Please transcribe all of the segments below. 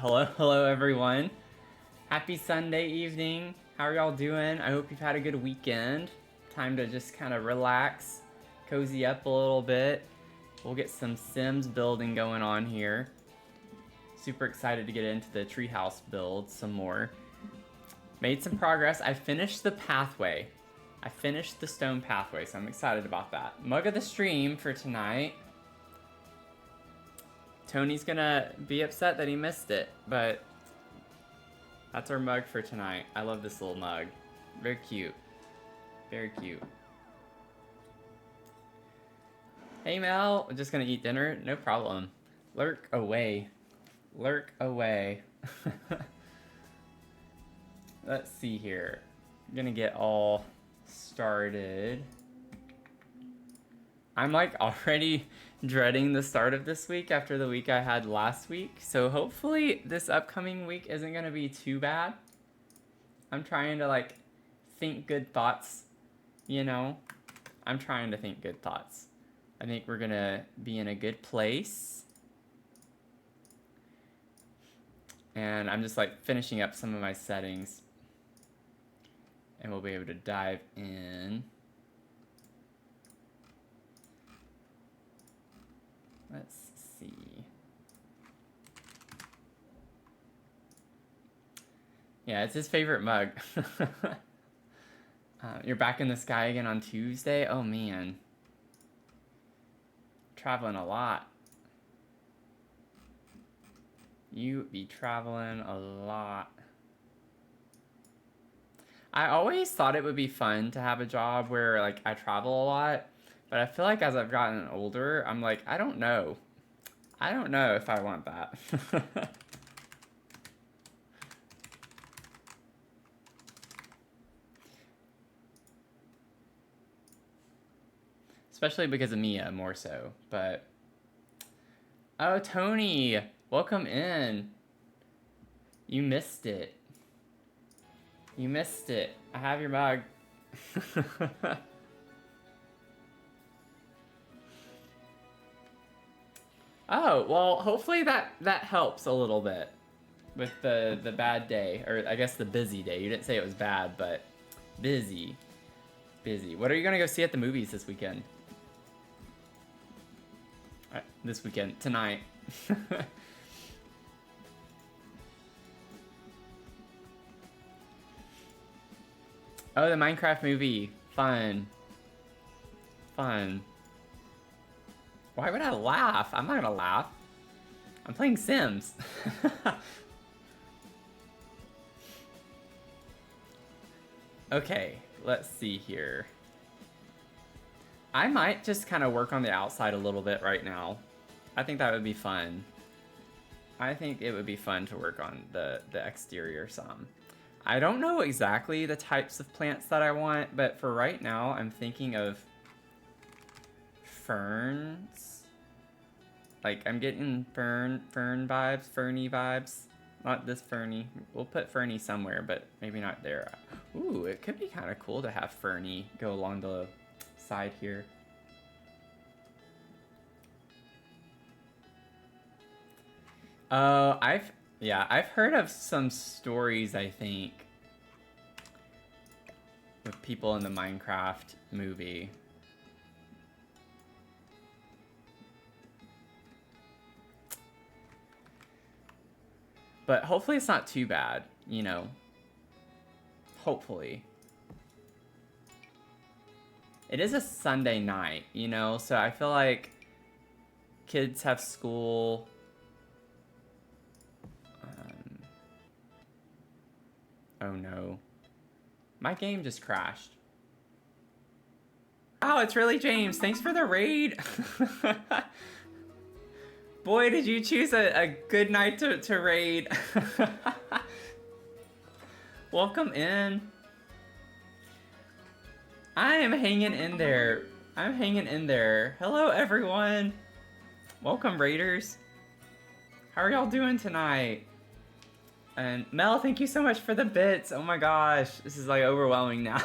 Hello everyone. Happy Sunday evening. How are y'all doing? I hope you've had a good weekend. Time to just kind of relax, cozy up a little bit. We'll get some Sims building going on here. Super excited to get into the Treehouse build some more. Made some progress. I finished the pathway. I finished the stone pathway, so I'm excited about that. Mug of the stream for tonight. Tony's gonna be upset that he missed it, but that's our mug for tonight. I love this little mug. Very cute. Very cute. Hey Mel, just gonna eat dinner? No problem. Lurk away. Lurk away. Let's see here. I'm gonna get all started. I'm like already dreading the start of this week after the week I had last week. So hopefully this upcoming week isn't gonna be too bad. I'm trying to like think good thoughts, you know? I'm trying to think good thoughts. I think we're gonna be in a good place. And I'm just like finishing up some of my settings. And we'll be able to dive in. Let's see. Yeah, it's his favorite mug. You're back in the sky again on Tuesday? Oh man. Traveling a lot. You be traveling a lot. I always thought it would be fun to have a job where like I travel a lot, but I feel like as I've gotten older, I'm like, I don't know. I don't know if I want that. Especially because of Mia, more so, but... Oh, Tony! Welcome in. You missed it. You missed it. I have your mug. Oh, well, hopefully that helps a little bit with the bad day, or I guess the busy day. You didn't say it was bad, but busy. Busy. What are you gonna go see at the movies this weekend? This weekend, tonight. Oh, the Minecraft movie. Fun. Fun. Why would I laugh? I'm not gonna laugh. I'm playing Sims. Okay, let's see here. I might just kind of work on the outside a little bit right now. I think that would be fun. I think it would be fun to work on the exterior some. I don't know exactly the types of plants that I want, but for right now, I'm thinking of ferns. Like, I'm getting fern vibes, ferny vibes. Not this ferny. We'll put ferny somewhere, but maybe not there. Ooh, it could be kind of cool to have ferny go along the side here. Oh, I've heard of some stories, I think, with people in the Minecraft movie. But hopefully it's not too bad, you know. Hopefully. It is a Sunday night, you know, so I feel like kids have school. Oh no. My game just crashed. Oh, it's really James. Thanks for the raid. Boy, did you choose a good night to raid. Welcome in. I am hanging in there. I'm hanging in there. Hello, everyone. Welcome, raiders. How are y'all doing tonight? And Mel, thank you so much for the bits. Oh my gosh, this is like overwhelming now.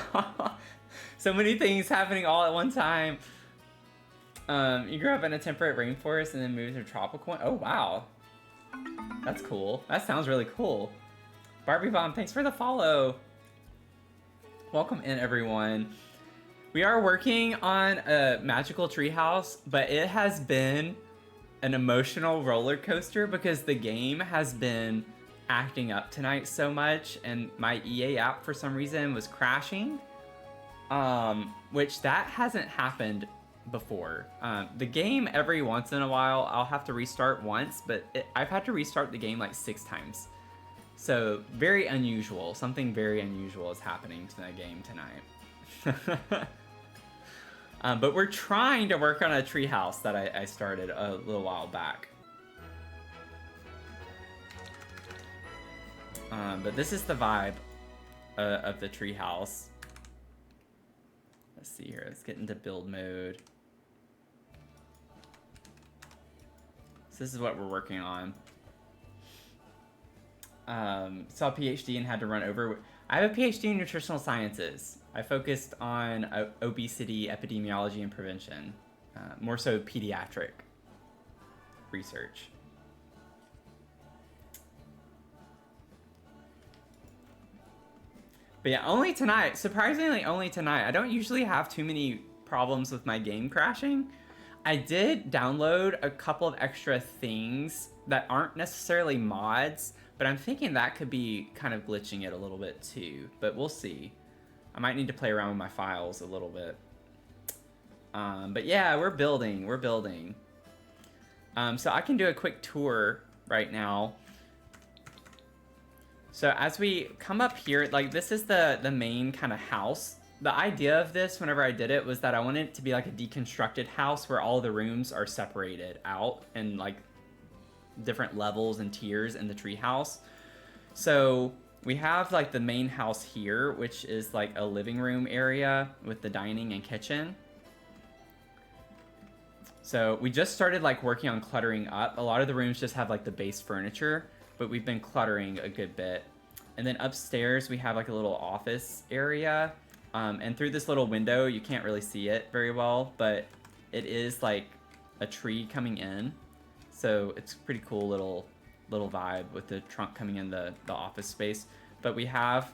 So many things happening all at one time. You grew up in a temperate rainforest and then moved to a tropical one. Oh wow. That's cool. That sounds really cool. Barbie Bomb, thanks for the follow. Welcome in, everyone. We are working on a magical treehouse, but it has been an emotional roller coaster because the game has been acting up tonight so much, and my EA app for some reason was crashing, which that hasn't happened before. The game, every once in a while, I'll have to restart once, but I've had to restart the game like 6 times. So very unusual. Something very unusual is happening to the game tonight. But we're trying to work on a treehouse that I started a little while back. But this is the vibe of the treehouse. Let's see here. Let's get into build mode. So this is what we're working on. Saw a PhD and had to run over. I have a PhD in nutritional sciences. I focused on obesity, epidemiology, and prevention. More so pediatric research. But yeah, only tonight. Surprisingly, only tonight. I don't usually have too many problems with my game crashing. I did download a couple of extra things that aren't necessarily mods, but I'm thinking that could be kind of glitching it a little bit too. But we'll see. I might need to play around with my files a little bit. But yeah, we're building. We're building. So I can do a quick tour right now. So as we come up here, like this is the main kind of house. The idea of this, whenever I did it, was that I wanted it to be like a deconstructed house where all the rooms are separated out and like different levels and tiers in the tree house. So we have like the main house here, which is like a living room area with the dining and kitchen. So we just started like working on cluttering up. A lot of the rooms just have like the base furniture, but we've been cluttering a good bit. And then upstairs we have like a little office area. And through this little window, you can't really see it very well, but it is like a tree coming in. So it's a pretty cool little vibe with the trunk coming in the office space. But we have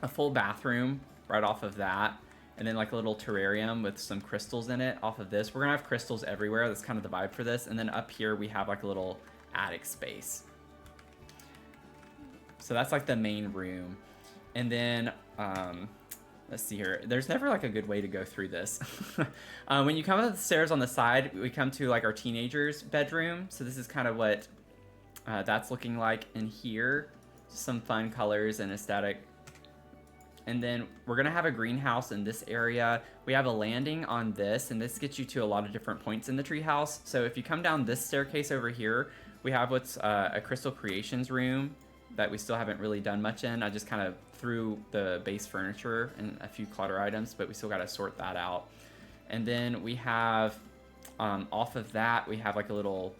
a full bathroom right off of that. And then like a little terrarium with some crystals in it off of this. We're gonna have crystals everywhere. That's kind of the vibe for this. And then up here we have like a little attic space. So that's like the main room. And then, let's see here. There's never like a good way to go through this. When you come up the stairs on the side, we come to like our teenager's bedroom. So this is kind of what that's looking like in here. Some fun colors and aesthetic. And then we're gonna have a greenhouse in this area. We have a landing on this, and this gets you to a lot of different points in the treehouse. So if you come down this staircase over here, we have what's a Crystal Creations room that we still haven't really done much in. I just kind of threw the base furniture and a few clutter items, but we still gotta sort that out. And then we have, off of that, we have like a little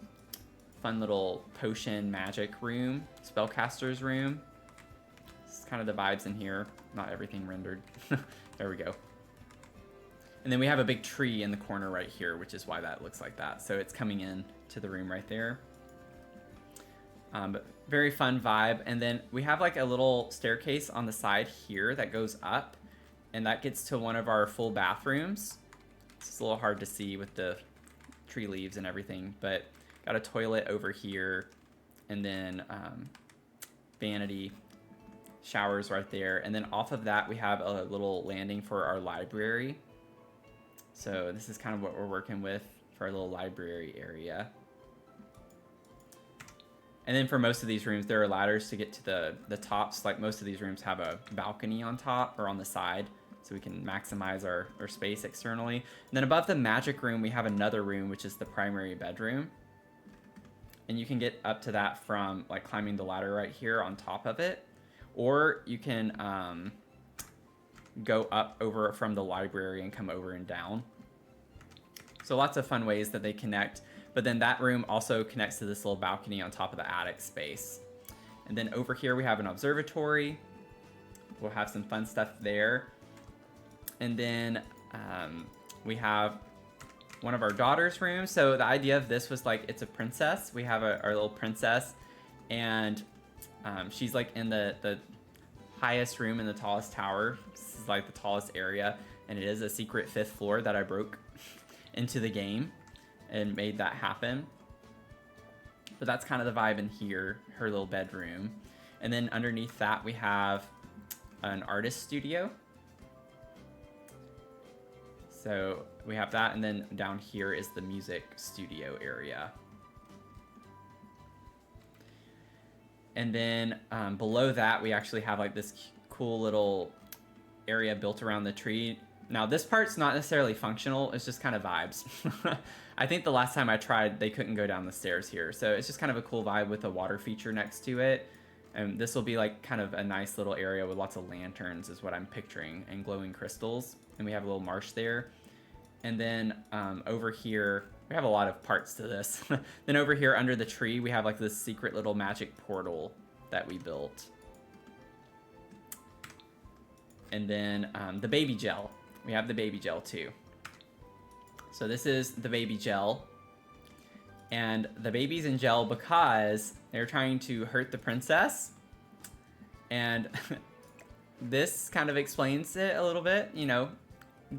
fun little potion magic room, spellcaster's room. It's kind of the vibes in here. Not everything rendered. There we go. And then we have a big tree in the corner right here, which is why that looks like that. So it's coming in to the room right there. But very fun vibe. And then we have like a little staircase on the side here that goes up, and that gets to one of our full bathrooms. It's a little hard to see with the tree leaves and everything, but got a toilet over here, and then vanity, showers right there. And then off of that we have a little landing for our library. So this is kind of what we're working with for our little library area. And then for most of these rooms, there are ladders to get to the tops. Like most of these rooms have a balcony on top or on the side, so we can maximize our space externally. And then above the magic room, we have another room, which is the primary bedroom. And you can get up to that from like climbing the ladder right here on top of it. Or you can go up over from the library and come over and down. So lots of fun ways that they connect. But then that room also connects to this little balcony on top of the attic space. And then over here we have an observatory. We'll have some fun stuff there. And then we have one of our daughter's rooms. So the idea of this was like, it's a princess. We have our little princess, and she's like in the highest room in the tallest tower. This is like the tallest area, and it is a secret 5th floor that I broke into the game and made that happen. But that's kind of the vibe in here, her little bedroom. And then underneath that we have an artist studio. So we have that, and then down here is the music studio area. And then below that, we actually have like this cool little area built around the tree. Now this part's not necessarily functional, it's just kind of vibes. I think the last time I tried, they couldn't go down the stairs here. So it's just kind of a cool vibe with a water feature next to it. And this will be like kind of a nice little area with lots of lanterns is what I'm picturing, and glowing crystals. And we have a little marsh there. And then over here, we have a lot of parts to this. Then over here under the tree, we have like this secret little magic portal that we built. And then the baby gel. We have the baby gel too. So this is the baby gel. And the baby's in gel because they're trying to hurt the princess. And this kind of explains it a little bit, you know.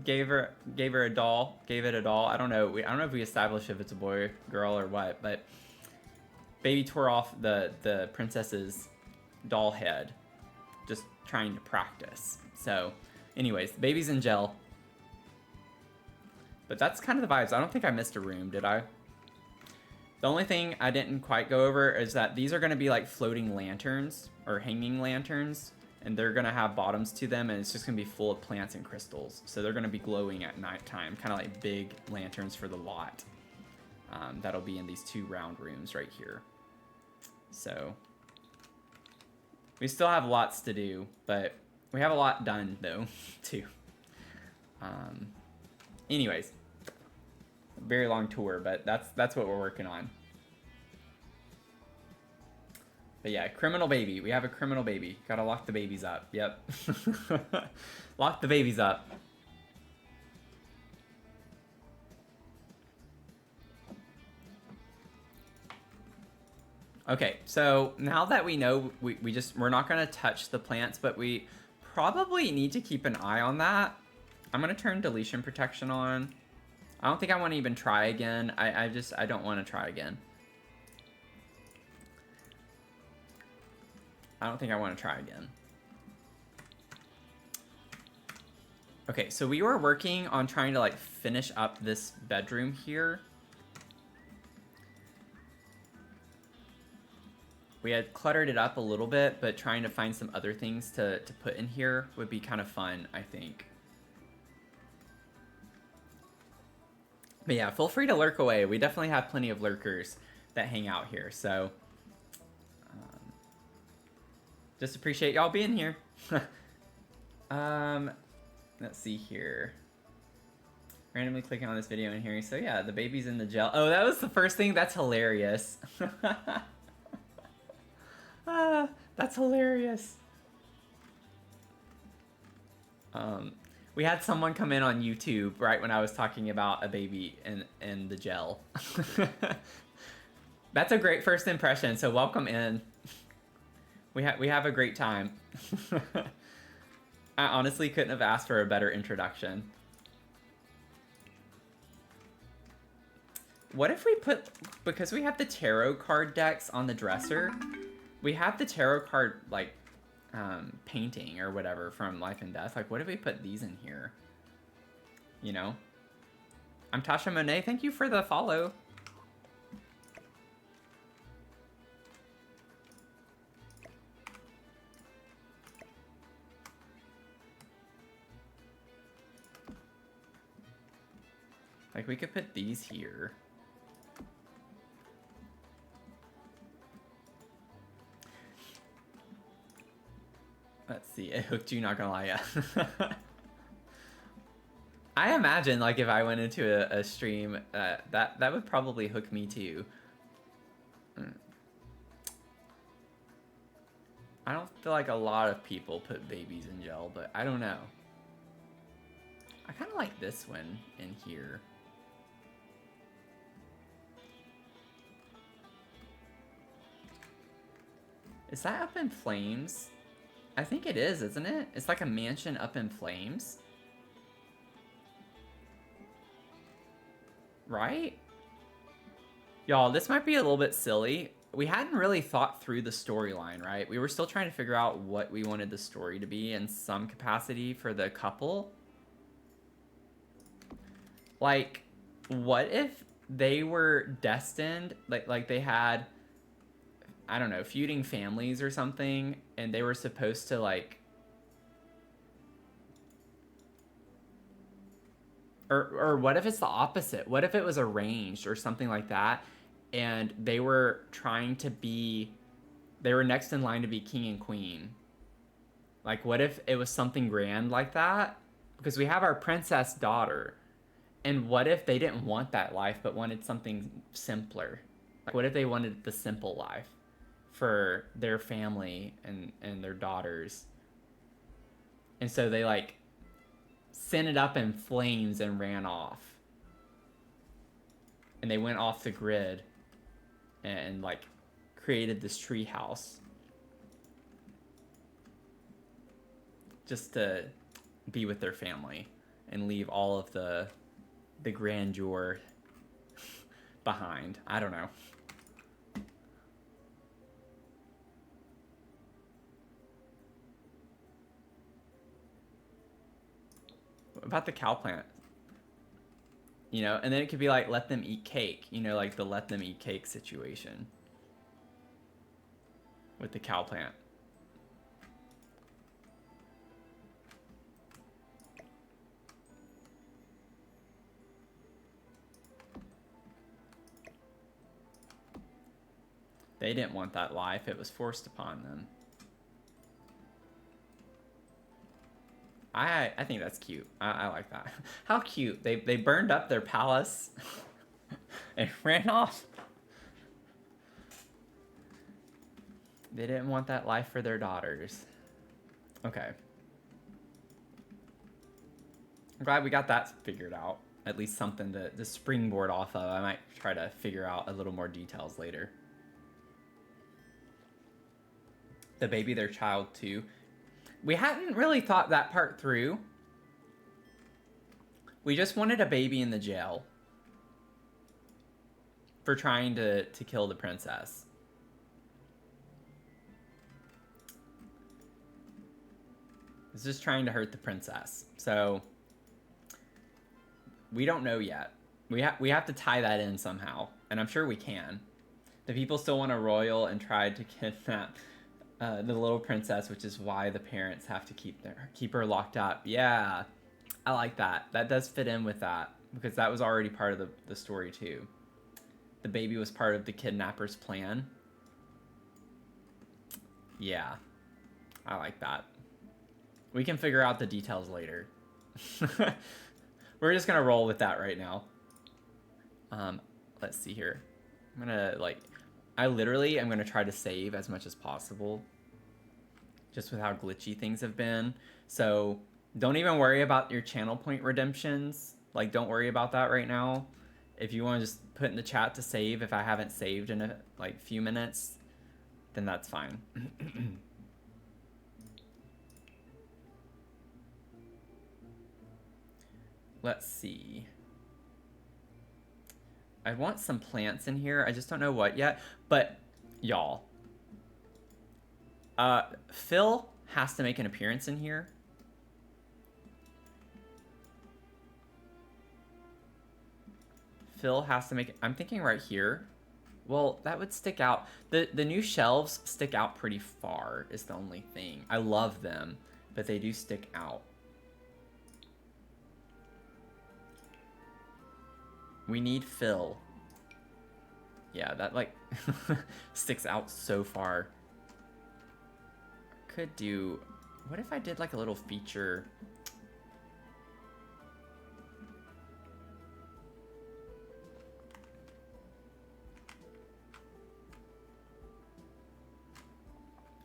Gave her a doll, gave it a doll. I don't know if we establish if it's a boy or girl or what, but baby tore off the princess's doll head, just trying to practice. So anyways, baby's in gel. But that's kind of the vibes. I don't think I missed a room, did I? The only thing I didn't quite go over is that these are going to be like floating lanterns or hanging lanterns, and they're going to have bottoms to them, and it's just going to be full of plants and crystals. So they're going to be glowing at nighttime, kind of like big lanterns for the lot. That'll be in these 2 round rooms right here. So we still have lots to do, but we have a lot done though too. Anyways, very long tour, but that's what we're working on. But yeah, criminal baby. We have a criminal baby. Gotta lock the babies up. Yep. Lock the babies up. Okay, so now that we know, we're not gonna touch the plants, but we probably need to keep an eye on that. I'm gonna turn deletion protection on. I don't think I want to even try again. I don't want to try again. I don't think I want to try again. Okay, so we were working on trying to like finish up this bedroom here. We had cluttered it up a little bit, but trying to find some other things to put in here would be kind of fun, I think. But yeah, feel free to lurk away. We definitely have plenty of lurkers that hang out here, so just appreciate y'all being here. Let's see here. Randomly clicking on this video and hearing, so yeah, the baby's in the gel. Oh, that was the first thing? That's hilarious. That's hilarious. We had someone come in on YouTube right when I was talking about a baby in the gel. That's a great first impression, so welcome in. We have a great time. I honestly couldn't have asked for a better introduction. What if we put, because we have the tarot card decks on the dresser, we have the tarot card, like, painting or whatever from Life and Death. Like, what if we put these in here? You know? I'm Tasha Monet. Thank you for the follow. Like, we could put these here. Let's see, it hooked you, not gonna lie, yeah. I imagine, like, if I went into a stream, that would probably hook me too. I don't feel like a lot of people put babies in gel, but I don't know. I kind of like this one in here. Is that up in flames? I think it is, isn't it? It's like a mansion up in flames. Right? Y'all, this might be a little bit silly. We hadn't really thought through the storyline, right? We were still trying to figure out what we wanted the story to be in some capacity for the couple. Like, what if they were destined, like they had, I don't know, feuding families or something, and they were supposed to, like, or what if it's the opposite? What if it was arranged or something like that, and they were trying to be, they were next in line to be king and queen? Like, what if it was something grand like that? Because we have our princess daughter, and what if they didn't want that life but wanted something simpler? Like, what if they wanted the simple life for their family and their daughters? And so they, like, sent it up in flames and ran off. And they went off the grid and like, created this treehouse. Just to be with their family and leave all of the grandeur behind. I don't know. What about the cow plant? You know, and then it could be like, let them eat cake. You know, like the let them eat cake situation with the cow plant. They didn't want that life. It was forced upon them. I think that's cute. I like that. How cute. They burned up their palace and ran off. They didn't want that life for their daughters. Okay. I'm glad we got that figured out. At least something to springboard off of. I might try to figure out a little more details later. The baby, their child too. We hadn't really thought that part through. We just wanted a baby in the jail for trying to kill the princess. It's just trying to hurt the princess. So we don't know yet. We have to tie that in somehow, and I'm sure we can. The people still want a royal and tried to kidnap the little princess, which is why the parents have to keep her locked up. Yeah, I like that. That does fit in with that, because that was already part of the story too. The baby was part of the kidnapper's plan. Yeah, I like that. We can figure out the details later. We're just gonna roll with that right now. Let's see here. I'm gonna, like, I literally am gonna try to save as much as possible, just with how glitchy things have been. So don't even worry about your channel point redemptions. Like, don't worry about that right now. If you want to just put in the chat to save, if I haven't saved in a few minutes, then that's fine. Let's see. I want some plants in here. I just don't know what yet. But y'all, Phil has to make an appearance in here. Phil has to make it. I'm thinking right here. Well, that would stick out. The new shelves stick out pretty far is the only thing. I love them, but they do stick out. We need Phil. Yeah, that, like, sticks out so far. Could do... What if I did, like, a little feature...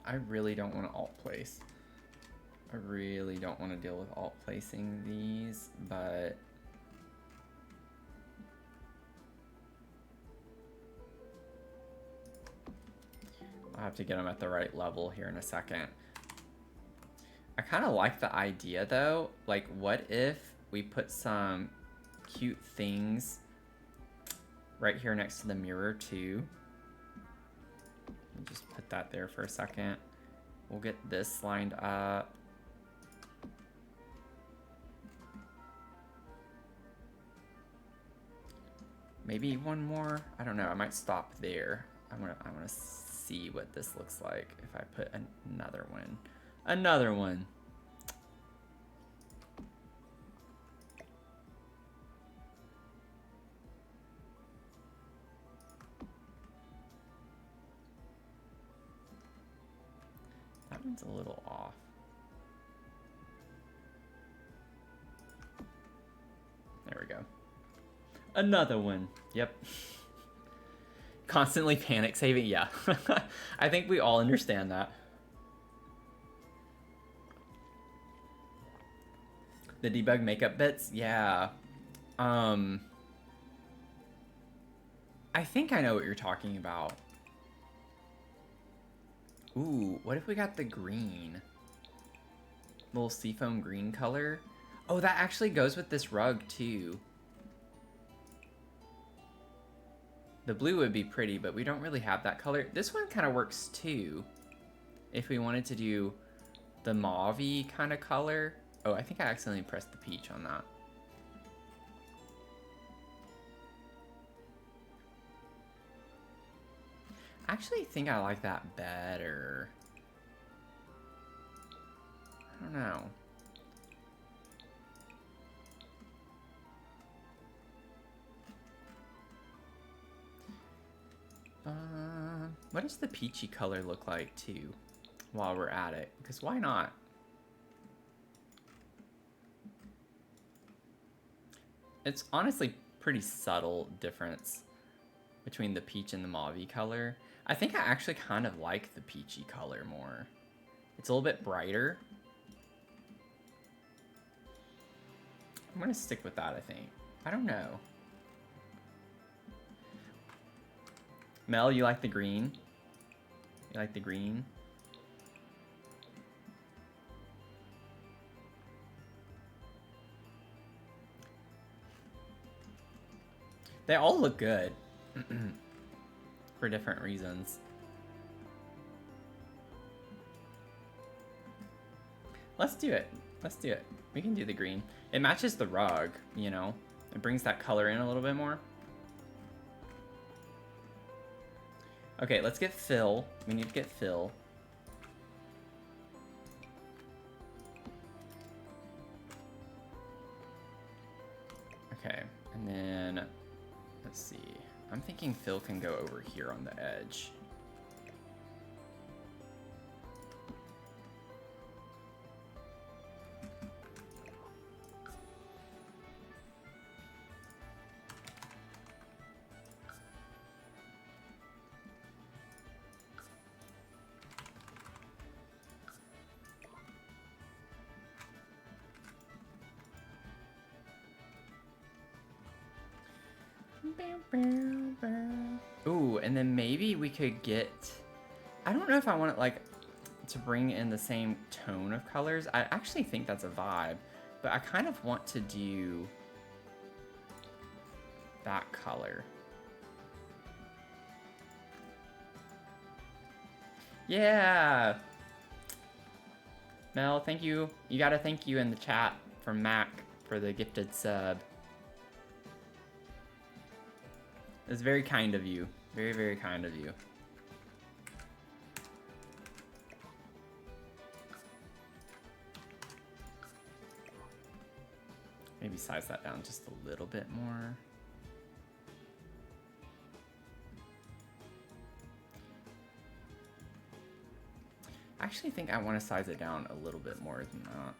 I really don't want to alt place. I really don't want to deal with alt placing these, but... have to get them at the right level here in a second. I kind of like the idea though. Like, what if we put some cute things right here next to the mirror too? Just put that there for a second. We'll get this lined up. Maybe one more. I don't know. I might stop there. I want to see what this looks like if I put another one. Another one. That one's a little off. There we go. Another one. Yep. Constantly panic saving. Yeah. I think we all understand that. The debug makeup bits? Yeah. I think I know what you're talking about. Ooh, what if we got the green? Little seafoam green color? Oh, that actually goes with this rug too. The blue would be pretty, but we don't really have that color. This one kind of works too. If we wanted to do the mauve-y kind of color. Oh, I think I accidentally pressed the peach on that. I actually think I like that better. I don't know. What does the peachy color look like too, while we're at it? Because why not? It's honestly pretty subtle difference between the peach and the mauve color. I think I actually kind of like the peachy color more. It's a little bit brighter. I'm gonna stick with that, I think. I don't know. Mel, you like the green? You like the green? They all look good. For different reasons. Let's do it. Let's do it. We can do the green. It matches the rug, you know? It brings that color in a little bit more. Okay, let's get Phil. We need to get Phil. Okay, and then, let's see. I'm thinking Phil can go over here on the edge. Ooh, and then maybe we could get... I don't know if I want it, like, to bring in the same tone of colors. I actually think that's a vibe, but I kind of want to do that color. Yeah! Mel, thank you. You gotta thank you in the chat from Mac for the gifted sub. It's very kind of you. Very, very kind of you. Maybe size that down just a little bit more. I actually think I want to size it down a little bit more than that.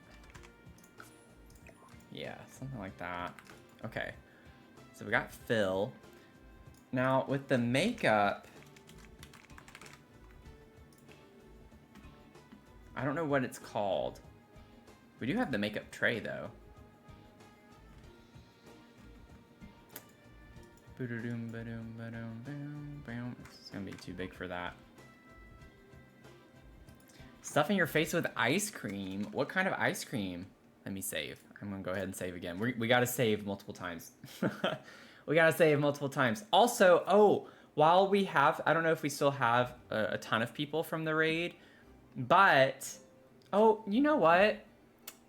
Yeah, something like that. Okay, so we got Phil. Now, with the makeup, I don't know what it's called. We do have the makeup tray, though. It's gonna be too big for that. Stuffing your face with ice cream. What kind of ice cream? Let me save. I'm gonna go ahead and save again. We gotta save multiple times. We gotta save multiple times. Also, oh, while we have, I don't know if we still have a ton of people from the raid, but, oh, you know what?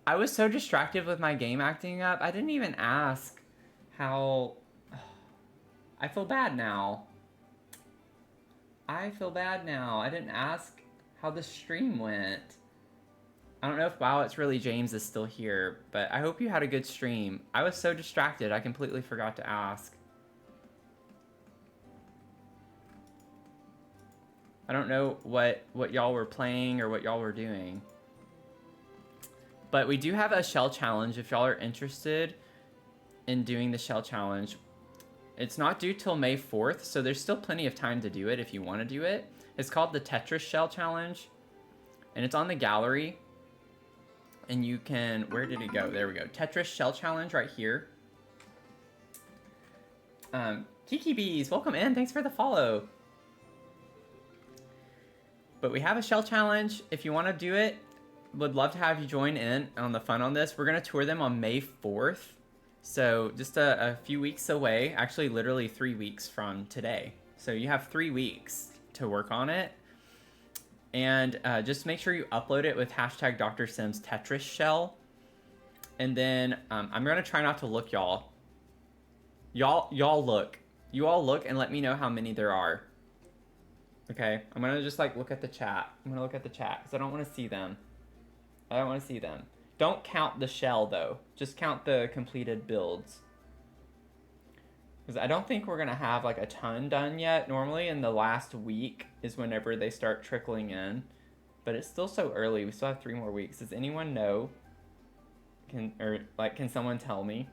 I was so distracted with my game acting up, I didn't even ask how, I feel bad now. I feel bad now. I didn't ask how the stream went. I don't know if Wow It's Really James is still here, but I hope you had a good stream. I was so distracted, I completely forgot to ask. I don't know what y'all were playing or what y'all were doing. But we do have a shell challenge if y'all are interested in doing the shell challenge. It's not due till May 4th, so there's still plenty of time to do it if you want to do it. It's called the Tetris Shell Challenge, and it's on the gallery. And you can, where did it go? There we go. Tetris Shell Challenge right here. Kiki Bees, welcome in. Thanks for the follow. But we have a shell challenge. If you want to do it, would love to have you join in on the fun on this. We're going to tour them on May 4th. So just a few weeks away, actually literally 3 weeks from today. So you have 3 weeks to work on it. And just make sure you upload it with hashtag Dr. Sims Tetris Shell. And then I'm going to try not to look, y'all. Y'all look. You all look and let me know how many there are. Okay? I'm going to just like look at the chat. I'm going to look at the chat because I don't want to see them. I don't want to see them. Don't count the shell, though. Just count the completed builds. Because I don't think we're going to have, like, a ton done yet. Normally, in the last week is whenever they start trickling in. But it's still so early. We still have 3 more weeks. Does anyone know? Can someone tell me?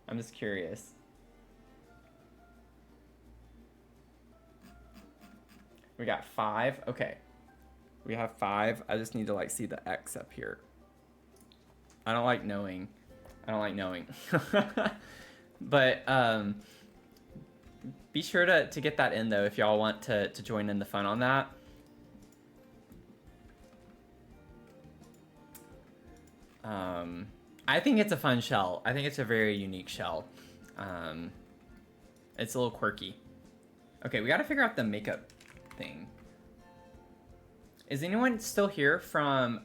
I'm just curious. We got 5. Okay. We have 5. I just need to, like, see the X up here. I don't like knowing. I don't like knowing. But be sure to get that in, though, if y'all want to join in the fun on that. I think it's a fun shell. I think it's a very unique shell. It's a little quirky. Okay, we got to figure out the makeup thing. Is anyone still here from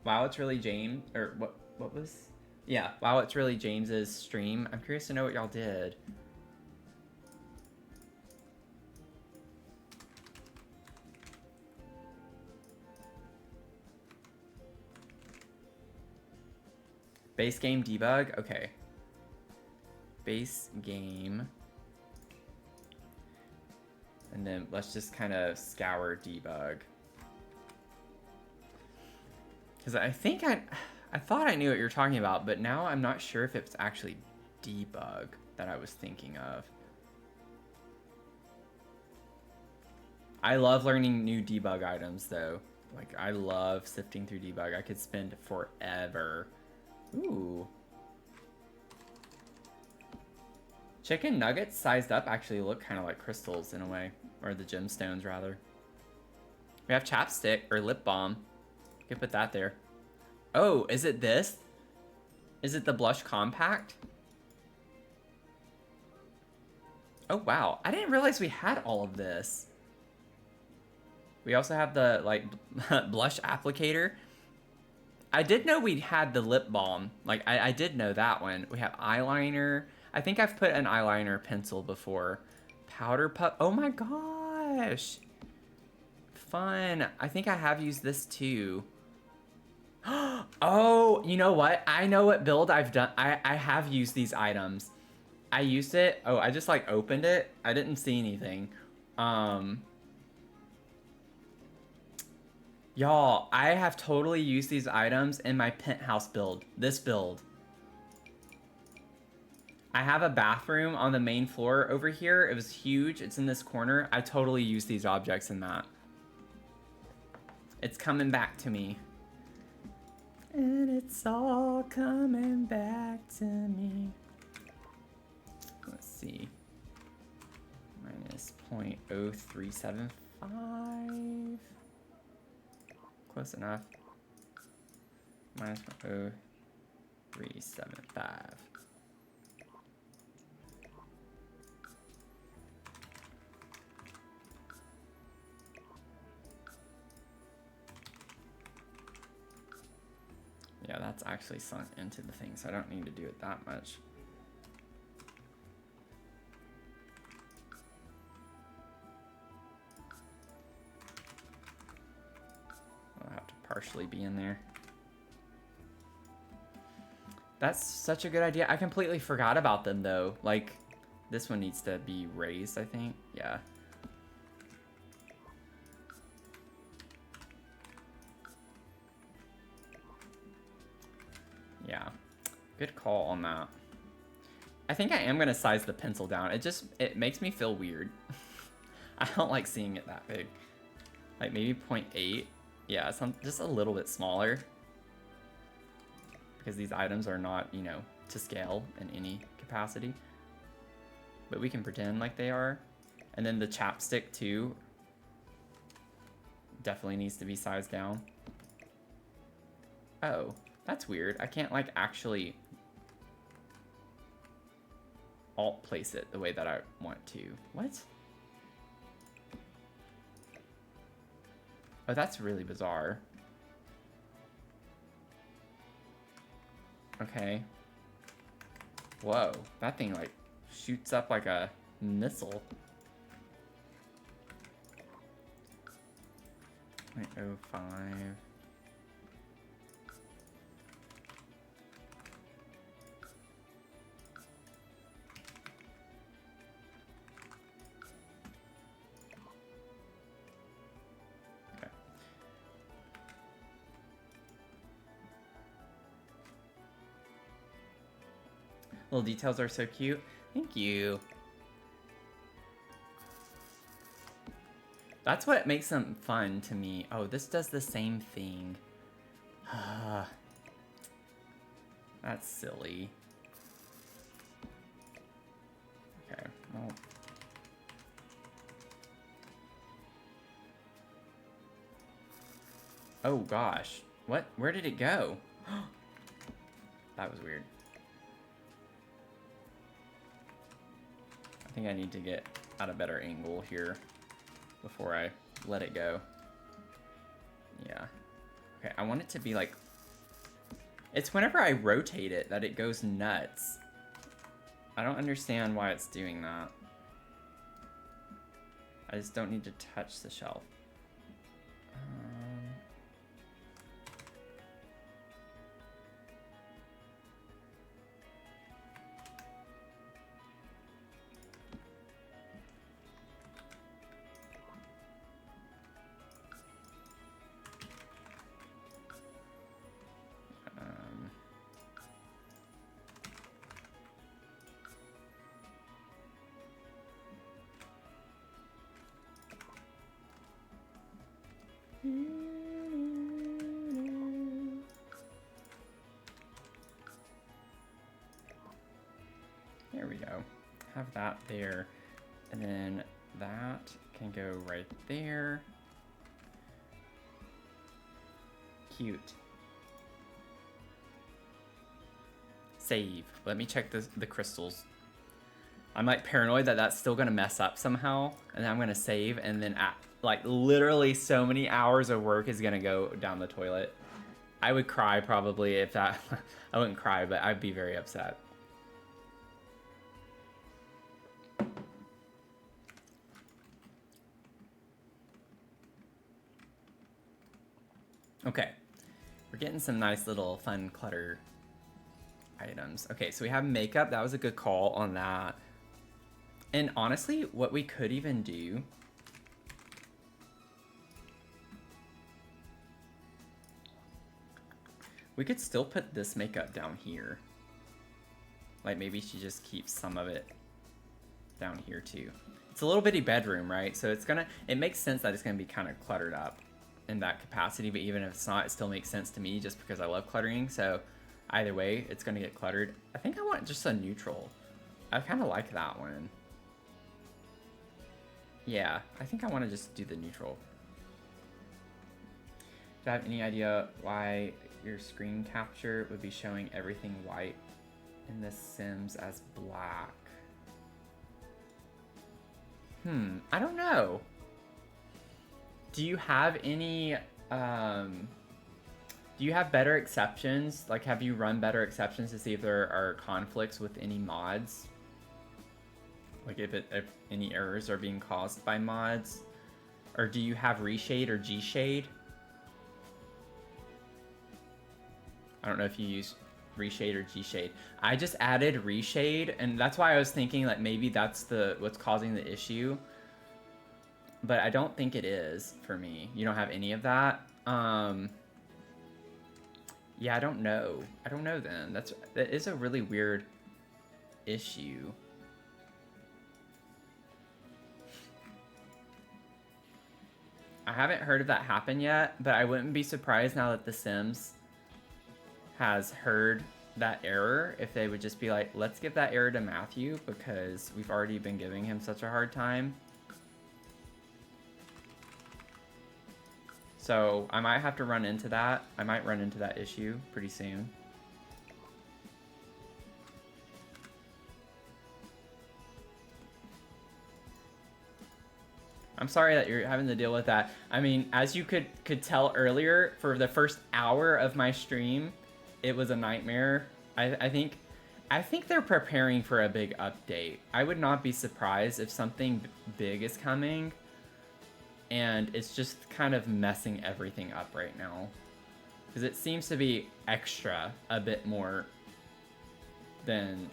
Wow It's Really James, or what was? Yeah, Wow It's Really James's stream. I'm curious to know what y'all did. Base game debug? Okay. Base game. And then let's just kind of scour debug. Because I think I thought I knew what you're talking about, but now I'm not sure if it's actually debug that I was thinking of. I love learning new debug items, though. Like, I love sifting through debug. I could spend forever. Ooh. Chicken nuggets sized up actually look kind of like crystals in a way. Or the gemstones, rather. We have chapstick, or lip balm. You can put that there. Oh, is it this? Is it the blush compact? Oh, wow. I didn't realize we had all of this. We also have the, like, blush applicator. I did know we had the lip balm. Like, I did know that one. We have eyeliner. I think I've put an eyeliner pencil before. Powder puff. Oh my gosh. Fun. I think I have used this too. Oh, you know what? I know what build I've done. I have used these items. I used it. Oh, I just like opened it. I didn't see anything. Y'all, I have totally used these items in my penthouse build. This build. I have a bathroom on the main floor over here. It was huge. It's in this corner. I totally used these objects in that. It's coming back to me. And it's all coming back to me. Let's see. Minus 0.0375. close enough. -0.0375. Yeah, that's actually sunk into the thing, so I don't need to do it that much. I'll have to partially be in there. That's such a good idea. I completely forgot about them though. Like, this one needs to be raised, I think. Yeah. Yeah. Good call on that. I think I am gonna size the pencil down. It makes me feel weird. I don't like seeing it that big. Like maybe 0.8. Yeah, just a little bit smaller. Because these items are not, you know, to scale in any capacity. But we can pretend like they are. And then the chapstick too definitely needs to be sized down. Oh, that's weird. I can't like actually alt place it the way that I want to. What? Oh, that's really bizarre. Okay. Whoa, that thing like shoots up like a missile. 0.05. Okay. Little details are so cute. Thank you. That's what makes them fun to me. Oh, this does the same thing. That's silly. Okay, well. Oh gosh. What? Where did it go? That was weird. I think I need to get at a better angle here before I let it go. Yeah. Okay, I want it to be like... It's whenever I rotate it that it goes nuts. I don't understand why it's doing that. I just don't need to touch the shelf. There we go. Have that there. And then that can go right there. Cute. Save. Let me check the crystals. I'm like paranoid that that's still gonna mess up somehow. And then I'm gonna save and then like literally so many hours of work is gonna go down the toilet. I would cry probably if that, I wouldn't cry, but I'd be very upset. Okay, we're getting some nice little fun clutter items. Okay, so we have makeup. That was a good call on that. And honestly, what we could even do... We could still put this makeup down here. Like maybe she just keeps some of it down here too. It's a little bitty bedroom, right? So it makes sense that it's gonna be kind of cluttered up in that capacity, but even if it's not, it still makes sense to me just because I love cluttering. So either way, it's gonna get cluttered. I think I want just a neutral. I kind of like that one. Yeah, I think I want to just do the neutral. Do I have any idea why your screen capture would be showing everything white in The Sims as black? I don't know. Do you have any, do you have better exceptions? Like, have you run better exceptions to see if there are conflicts with any mods? Like, if any errors are being caused by mods? Or do you have Reshade or G-Shade? I don't know if you use Reshade or G-Shade. I just added Reshade, and that's why I was thinking like maybe that's what's causing the issue. But I don't think it is for me. You don't have any of that. Yeah, I don't know. I don't know then. That is a really weird issue. I haven't heard of that happen yet, but I wouldn't be surprised now that The Sims has heard that error if they would just be like, let's give that error to Matthew because we've already been giving him such a hard time. So I might have to run into that. I might run into that issue pretty soon. I'm sorry that you're having to deal with that. I mean, as you could tell earlier, for the first hour of my stream, it was a nightmare. I think they're preparing for a big update. I would not be surprised if something big is coming and it's just kind of messing everything up right now. Because it seems to be extra a bit more than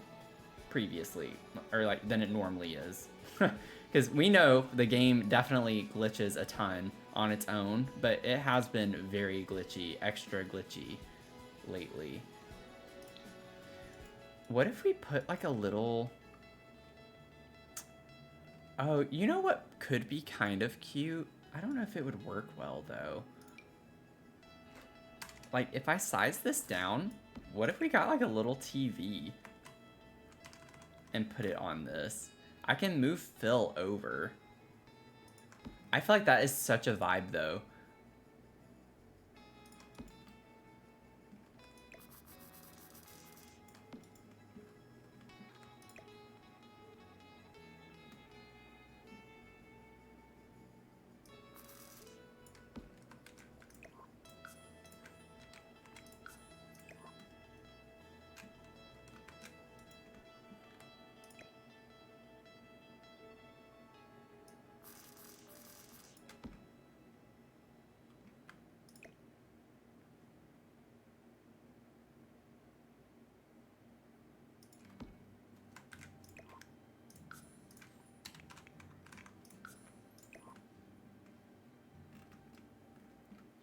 previously, or like than it normally is. Because we know the game definitely glitches a ton on its own, but it has been very glitchy, extra glitchy lately. What if we put like a little... Oh, you know what could be kind of cute? I don't know if it would work well though. Like if I size this down, what if we got like a little TV and put it on this? I can move Phil over. I feel like that is such a vibe though.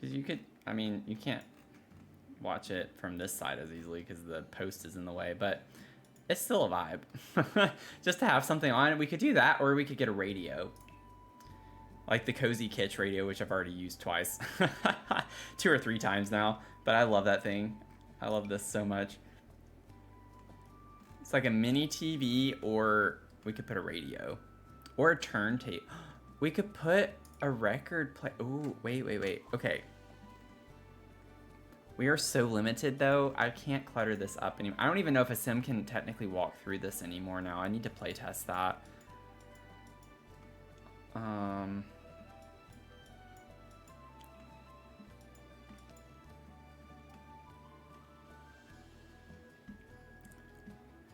Because you could, I mean, you can't watch it from this side as easily because the post is in the way, but it's still a vibe. Just to have something on it, we could do that, or we could get a radio. Like the Cozy Kitsch radio, which I've already used twice. 2 or 3 times now, but I love that thing. I love this so much. It's like a mini TV, or we could put a radio. Or a turntable. We could put a record play. Ooh, wait. Okay. We are so limited though. I can't clutter this up anymore. I don't even know if a sim can technically walk through this anymore now. I need to play test that.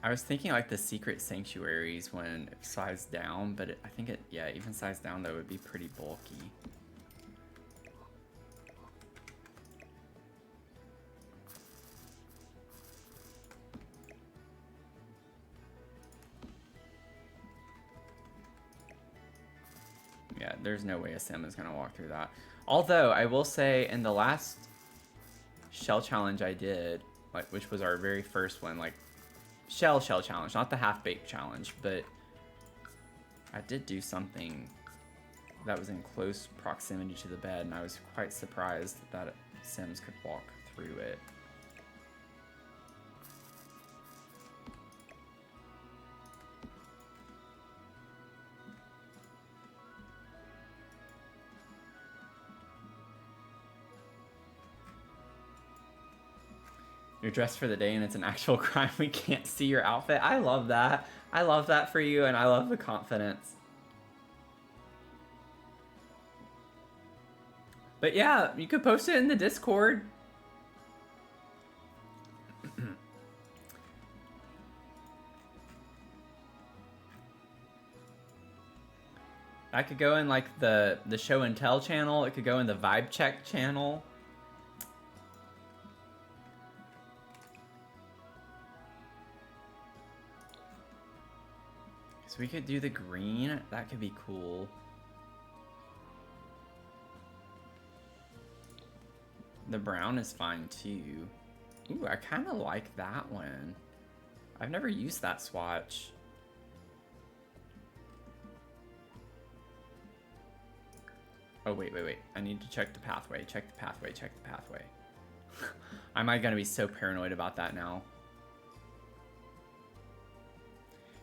I was thinking like the secret sanctuaries when sized down, but I think yeah, even sized down though would be pretty bulky. Yeah, there's no way a sim is gonna walk through that. Although I will say in the last shell challenge I did, like which was our very first one, like shell challenge, not the half-baked challenge, but I did do something that was in close proximity to the bed, and I was quite surprised that Sims could walk through it. You're dressed for the day and it's an actual crime we can't see your outfit. I love that. I love that for you, and I love the confidence. But yeah, you could post it in the Discord. That could go in like the show and tell channel. It could go in the vibe check channel. So we could do the green. That could be cool. The brown is fine too. Ooh, I kind of like that one. I've never used that swatch. Oh, wait. I need to check the pathway. Check the pathway. Am I gonna be so paranoid about that now?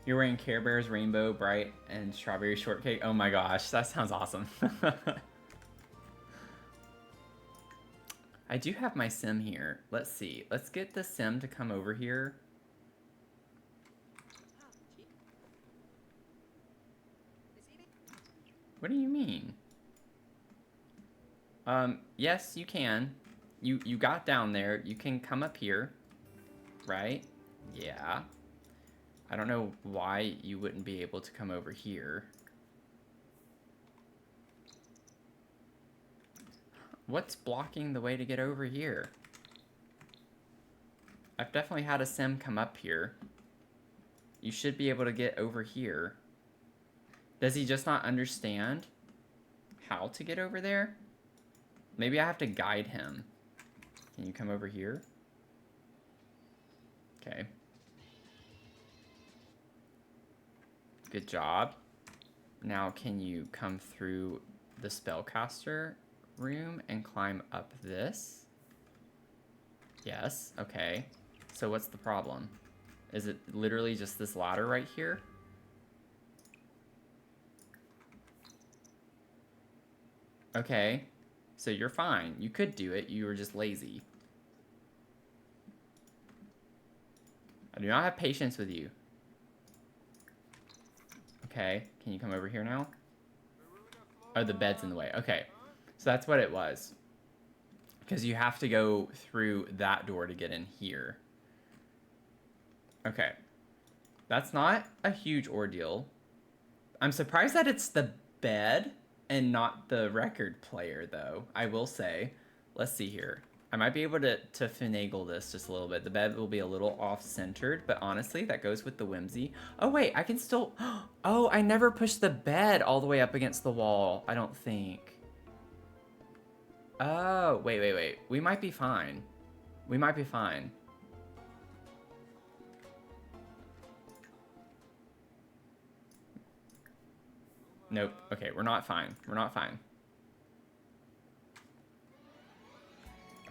You're wearing Care Bears, Rainbow, Bright, and Strawberry Shortcake. Oh my gosh, that sounds awesome. I do have my sim here. Let's see. Let's get the sim to come over here. What do you mean? Yes, you can. You got down there. You can come up here. Right? Yeah. I don't know why you wouldn't be able to come over here. What's blocking the way to get over here? I've definitely had a sim come up here. You should be able to get over here. Does he just not understand how to get over there? Maybe I have to guide him. Can you come over here? Okay. Good job. Now can you come through the spellcaster room and climb up this? Yes, okay. So what's the problem? Is it literally just this ladder right here? Okay, so you're fine. You could do it, you were just lazy. I do not have patience with you. Okay, can you come over here now? Oh, the bed's in the way. Okay, so that's what it was. Because you have to go through that door to get in here. Okay. That's not a huge ordeal. I'm surprised that it's the bed and not the record player, though, I will say. Let's see here. I might be able to finagle this just a little bit. The bed will be a little off-centered, but honestly, that goes with the whimsy. Oh, wait, I can still... Oh, I never pushed the bed all the way up against the wall, I don't think. Oh, wait. We might be fine. We might be fine. Nope. Okay, we're not fine. We're not fine.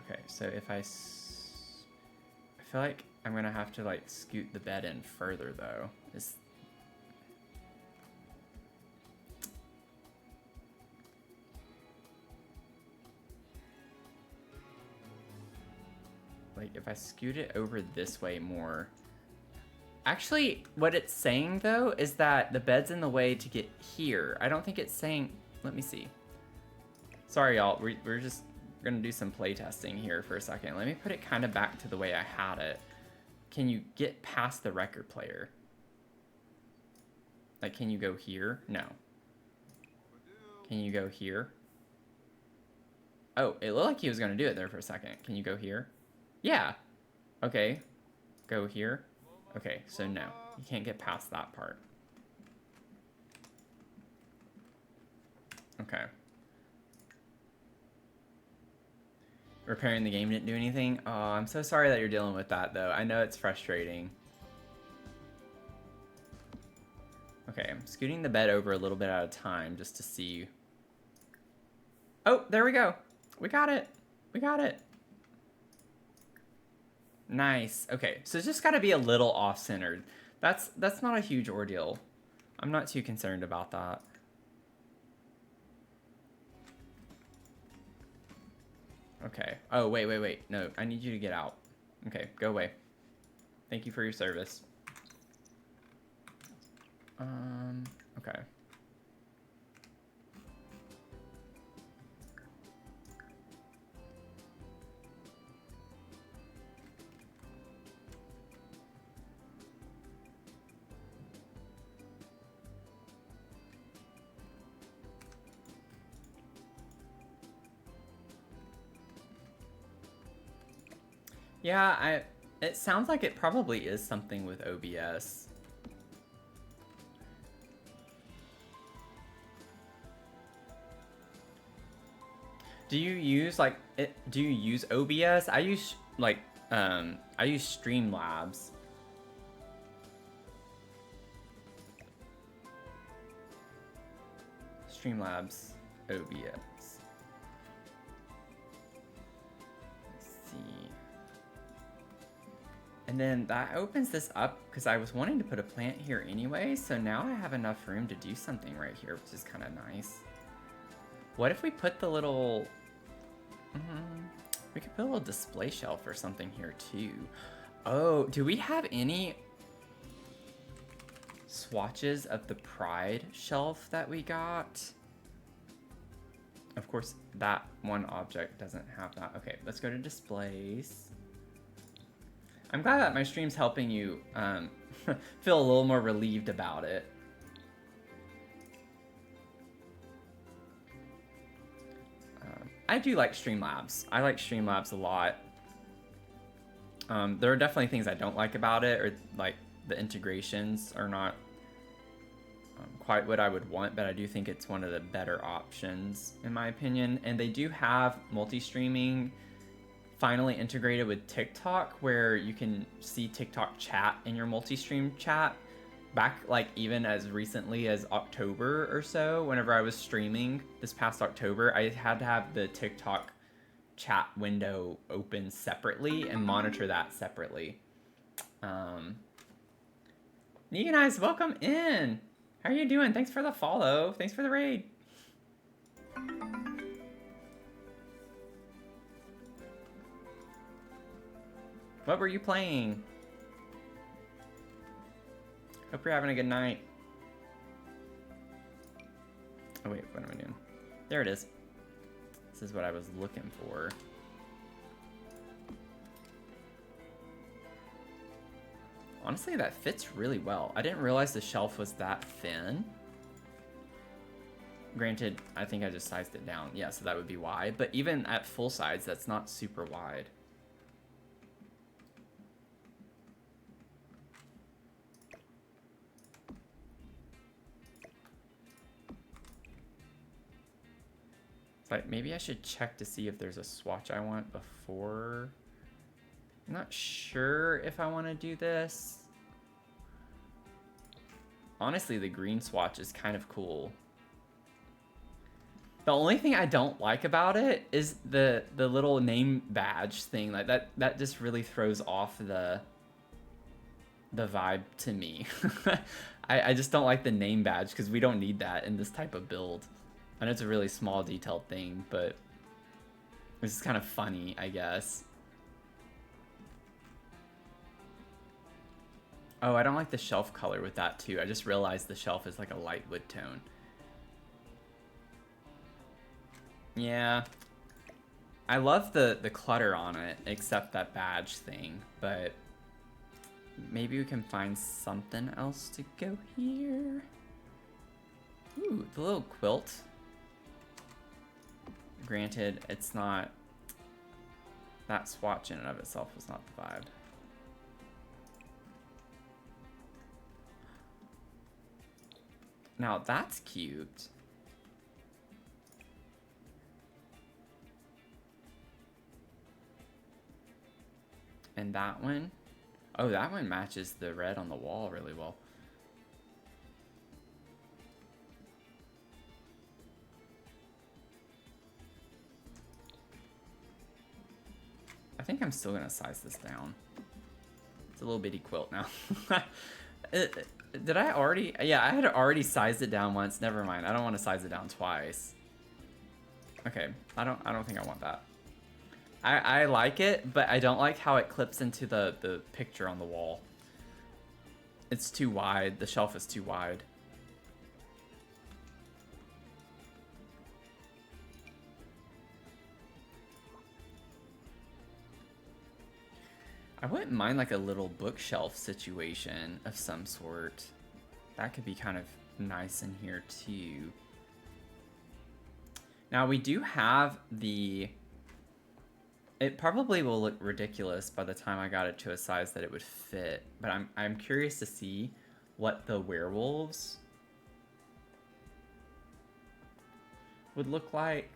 Okay, so if I feel like I'm gonna have to like scoot the bed in further though. Like if I scoot it over this way more. Actually, what it's saying though is that the bed's in the way to get here. I don't think it's saying, let me see. Sorry y'all, we're just gonna do some play testing here for a second. Let me put it kind of back to the way I had it. Can you get past the record player? Like, can you go here? No. Can you go here? Oh, it looked like he was gonna do it there for a second. Can you go here? Yeah. Okay. Go here. Okay, so no. You can't get past that part. Okay. Repairing the game didn't do anything? Oh, I'm so sorry that you're dealing with that, though. I know it's frustrating. Okay, I'm scooting the bed over a little bit at a time just to see. Oh, there we go. We got it. We got it. Nice. Okay, so it's just got to be a little off-centered. That's not a huge ordeal. I'm not too concerned about that. Okay. Oh, wait. No, I need you to get out. Okay, go away. Thank you for your service. Okay. Yeah, it sounds like it probably is something with OBS. Do you use like do you use OBS? I use like I use Streamlabs. Streamlabs OBS. Let's see. And then that opens this up because I was wanting to put a plant here anyway, so now I have enough room to do something right here, which is kind of nice. What if we put the little... we could put a little display shelf or something here too. Oh, do we have any swatches of the Pride shelf that we got? Of course, that one object doesn't have that. Okay, let's go to displays. I'm glad that my stream's helping you feel a little more relieved about it. I do like Streamlabs. I like Streamlabs a lot. There are definitely things I don't like about it, or like the integrations are not quite what I would want, but I do think it's one of the better options in my opinion. And they do have multi-streaming finally integrated with TikTok, where you can see TikTok chat in your multi-stream chat. Back like even as recently as October or so, whenever I was streaming this past October, I had to have the TikTok chat window open separately and monitor that separately. Negan Eyes, welcome in. How are you doing? Thanks for the follow. Thanks for the raid. What were you playing? Hope you're having a good night. Oh wait, what am I doing? There it is. This is what I was looking for. Honestly, that fits really well. I didn't realize the shelf was that thin. Granted, I think I just sized it down. Yeah, so that would be wide. But even at full size, that's not super wide. Like, maybe I should check to see if there's a swatch I want before. I'm not sure if I want to do this. Honestly, the green swatch is kind of cool. The only thing I don't like about it is the little name badge thing. Like that just really throws off the vibe to me. I just don't like the name badge because we don't need that in this type of build. I know it's a really small detailed thing, but it's kind of funny, I guess. Oh, I don't like the shelf color with that too. I just realized the shelf is like a light wood tone. Yeah. I love the clutter on it, except that badge thing, but maybe we can find something else to go here. Ooh, the little quilt. Granted, it's not... That swatch in and of itself was not the vibe. Now that's cute. And that one? Oh, that one matches the red on the wall really well. I think I'm still gonna size this down. It's a little bitty quilt now. Did I already? Yeah, I had already sized it down once. Never mind. I don't want to size it down twice. Okay, I don't think I want that. I like it, but I don't like how it clips into the picture on the wall. It's too wide. The shelf is too wide. I wouldn't mind like a little bookshelf situation of some sort. That could be kind of nice in here too. Now we do have the... It probably will look ridiculous by the time I got it to a size that it would fit, but I'm curious to see what the werewolves would look like.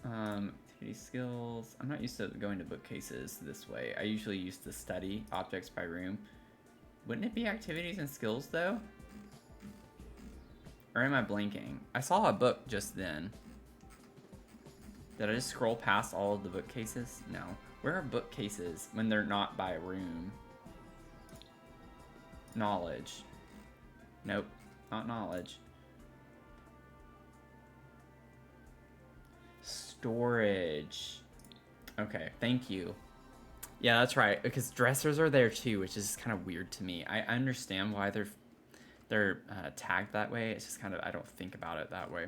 Activity skills. I'm not used to going to bookcases this way. I usually used to study objects by room. Wouldn't it be activities and skills though? Or am I blinking? I saw a book just then. Did I just scroll past all of the bookcases? No. Where are bookcases when they're not by room? Knowledge. Nope, not knowledge. Storage. Okay, thank you. Yeah, that's right, because dressers are there too, which is kind of weird to me. I understand why they're tagged that way. It's just kind of, I don't think about it that way.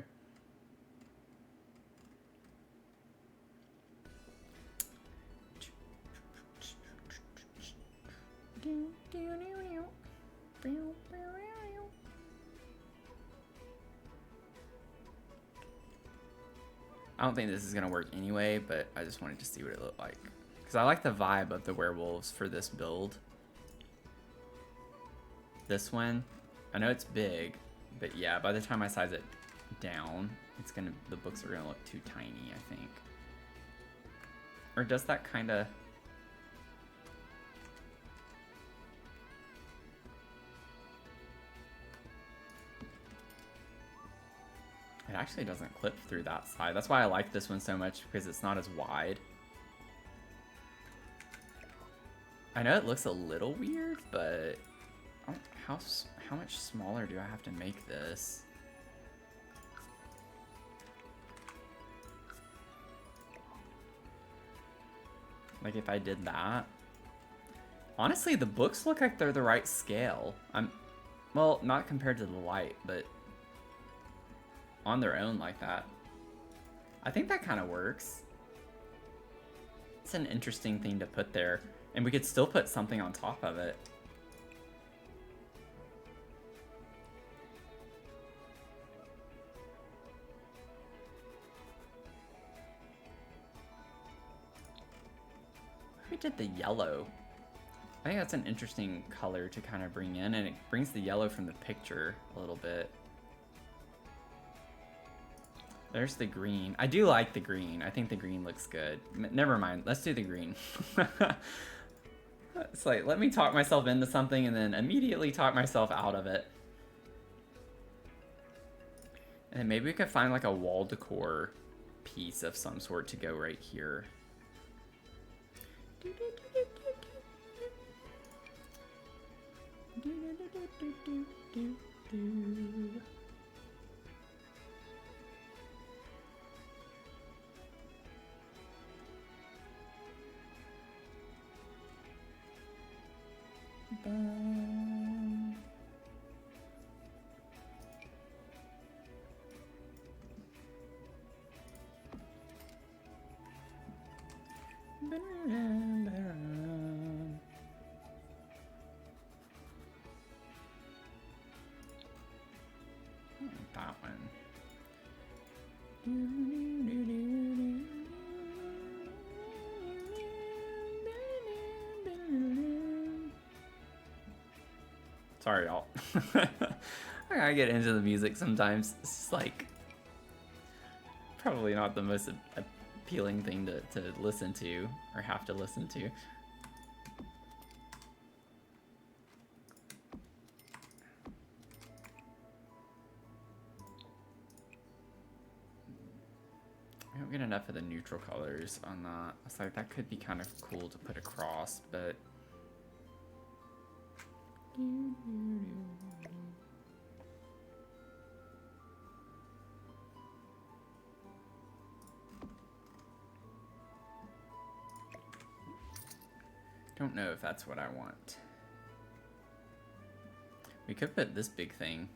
I don't think this is gonna work anyway, but I just wanted to see what it looked like. Because I like the vibe of the werewolves for this build. This one, I know it's big, but yeah, by the time I size it down, the books are gonna look too tiny, I think. Or does that kind of... It actually doesn't clip through that side. That's why I like this one so much, because it's not as wide. I know it looks a little weird, but how much smaller do I have to make this? Like if I did that. Honestly, the books look like they're the right scale. Well, not compared to the light, but on their own like that. I think that kind of works. It's an interesting thing to put there. And we could still put something on top of it. We did the yellow. I think that's an interesting color to kind of bring in, and it brings the yellow from the picture a little bit. There's the green. I do like the green. I think the green looks good. Never mind. Let's do the green. It's like, let me talk myself into something and then immediately talk myself out of it. And then maybe we could find like a wall decor piece of some sort to go right here. That one. Sorry, y'all. I gotta get into the music sometimes. It's like probably not the most appealing thing to listen to or have to listen to. I don't get enough of the neutral colors on that. It's like that could be kind of cool to put across, but Don't know if that's what I want. We could put this big thing.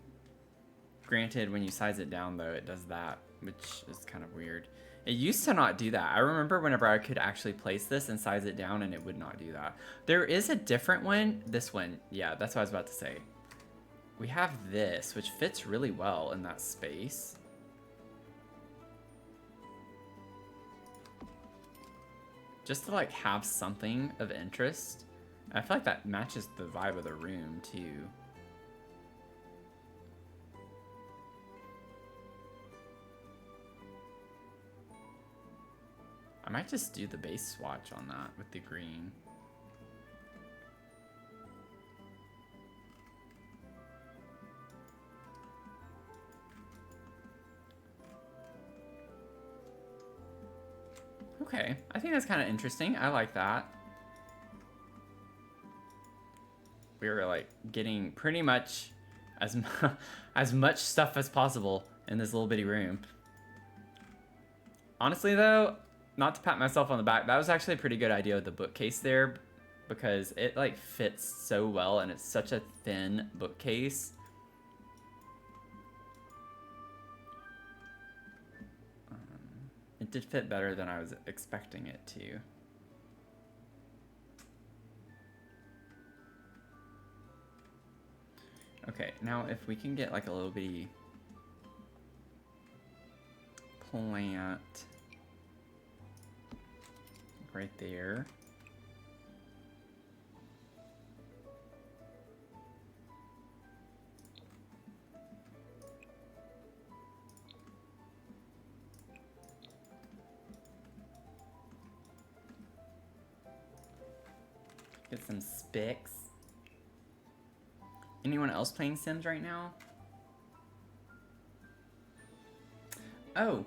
Granted, when you size it down, though, it does that, which is kind of weird. It used to not do that. I remember whenever I could actually place this and size it down, and it would not do that. There is a different one. This one, yeah, that's what I was about to say. We have this, which fits really well in that space. Just to like have something of interest. I feel like that matches the vibe of the room too. I might just do the base swatch on that with the green. Okay, I think that's kind of interesting. I like that. We were like getting pretty much as much stuff as possible in this little bitty room. Honestly though, not to pat myself on the back, that was actually a pretty good idea with the bookcase there, because it like fits so well and it's such a thin bookcase. It did fit better than I was expecting it to. Okay, now if we can get like a little bitty plant right there. Get some spics. Anyone else playing Sims right now? Oh,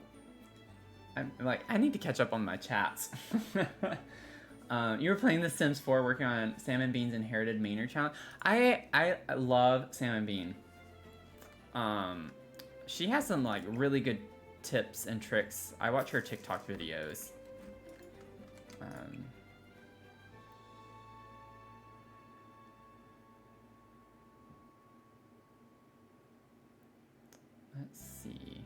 I'm like, I need to catch up on my chats. You were playing The Sims 4, working on Sam and Bean's Inherited Manor challenge. I love Sam and Bean. She has some like really good tips and tricks. I watch her TikTok videos. Let's see.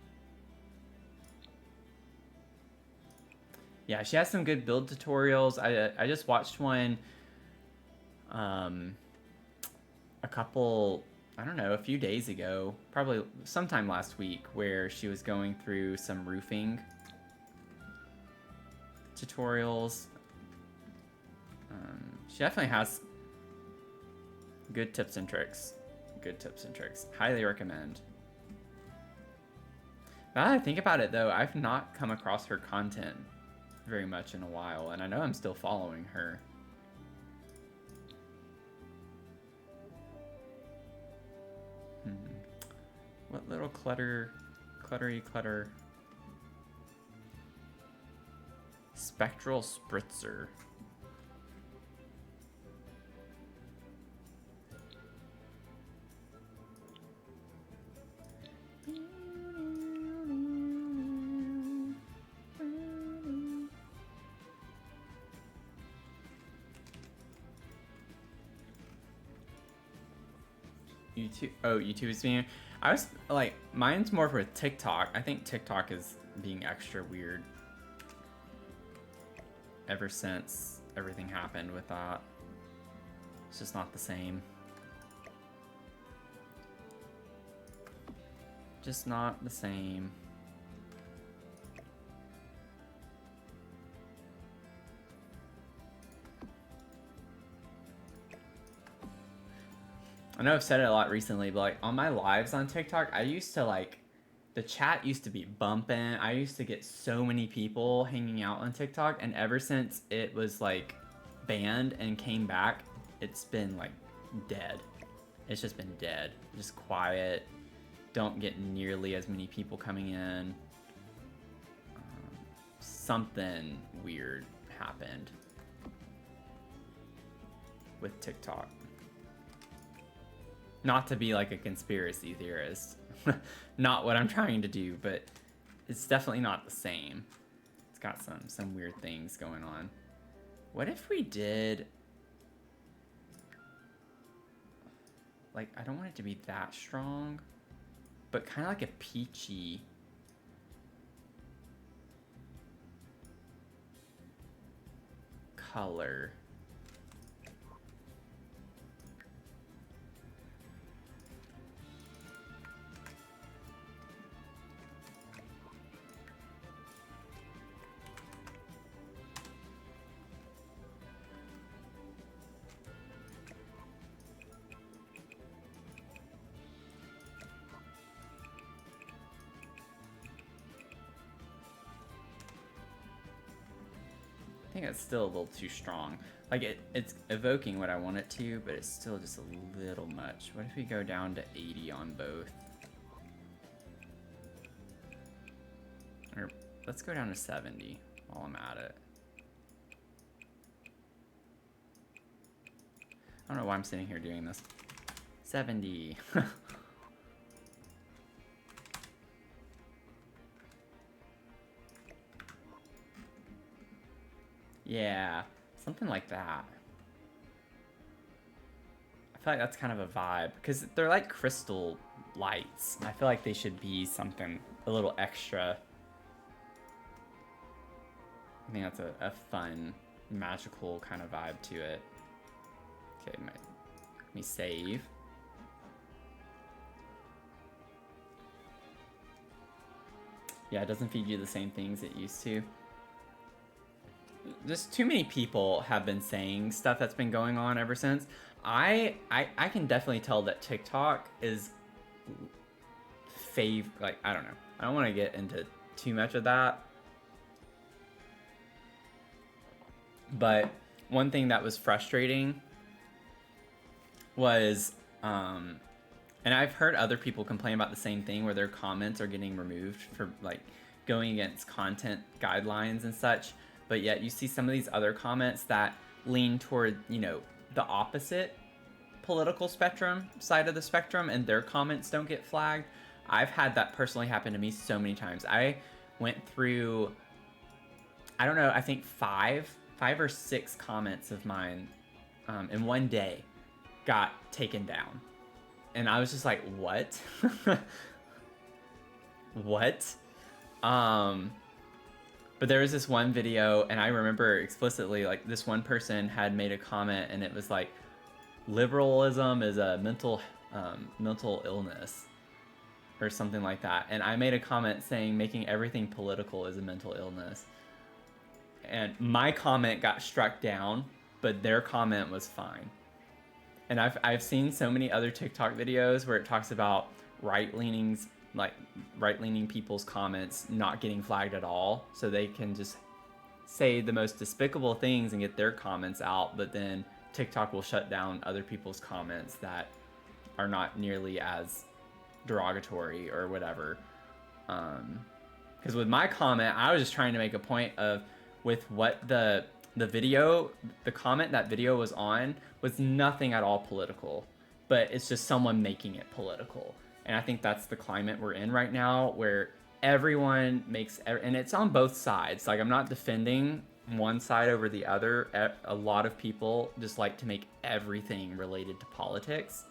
Yeah, she has some good build tutorials. I just watched one a couple, I don't know, a few days ago, probably sometime last week, where she was going through some roofing tutorials. She definitely has good tips and tricks. Good tips and tricks. Highly recommend. Now that I think about it, though, I've not come across her content very much in a while, and I know I'm still following her. What little cluttery clutter? Spectral Spritzer. YouTube. Oh, YouTube is being. I was like, mine's more for TikTok. I think TikTok is being extra weird ever since everything happened with that. It's just not the same. Just not the same. I know I've said it a lot recently, but like on my lives on TikTok, I used to like, the chat used to be bumping. I used to get so many people hanging out on TikTok, and ever since it was like banned and came back, it's been like dead. It's just been dead. Just quiet. Don't get nearly as many people coming in. Something weird happened with TikTok. Not to be like a conspiracy theorist. Not what I'm trying to do, but it's definitely not the same. It's got some weird things going on. What if we did like, I don't want it to be that strong, but kind of like a peachy color. I think it's still a little too strong. Like it's evoking what I want it to, but it's still just a little much. What if we go down to 80 on both? Or let's go down to 70 while I'm at it. I don't know why I'm sitting here doing this. 70. Yeah, something like that. I feel like that's kind of a vibe, because they're like crystal lights. I feel like they should be something a little extra. I think that's a fun, magical kind of vibe to it. Okay, let me save. Yeah, it doesn't feed you the same things it used to. Just too many people have been saying stuff that's been going on ever since. I can definitely tell that TikTok is like, I don't know. I don't want to get into too much of that. But one thing that was frustrating was, and I've heard other people complain about the same thing, where their comments are getting removed for like going against content guidelines and such. But yet you see some of these other comments that lean toward, you know, the opposite political spectrum, side of the spectrum, and their comments don't get flagged. I've had that personally happen to me so many times. I went through, I don't know, I think five or six comments of mine in one day got taken down. And I was just like, what? What? But there was this one video, and I remember explicitly, like, this one person had made a comment, and it was like, liberalism is a mental illness, or something like that. And I made a comment saying making everything political is a mental illness. And my comment got struck down, but their comment was fine. And I've seen so many other TikTok videos where it talks about right-leaning people's comments not getting flagged at all, so they can just say the most despicable things and get their comments out, but then TikTok will shut down other people's comments that are not nearly as derogatory or whatever. Because with my comment, I was just trying to make a point of, with what the comment that video was on was nothing at all political, but it's just someone making it political. And I think that's the climate we're in right now, where everyone makes, and it's on both sides. Like, I'm not defending one side over the other. A lot of people just like to make everything related to politics.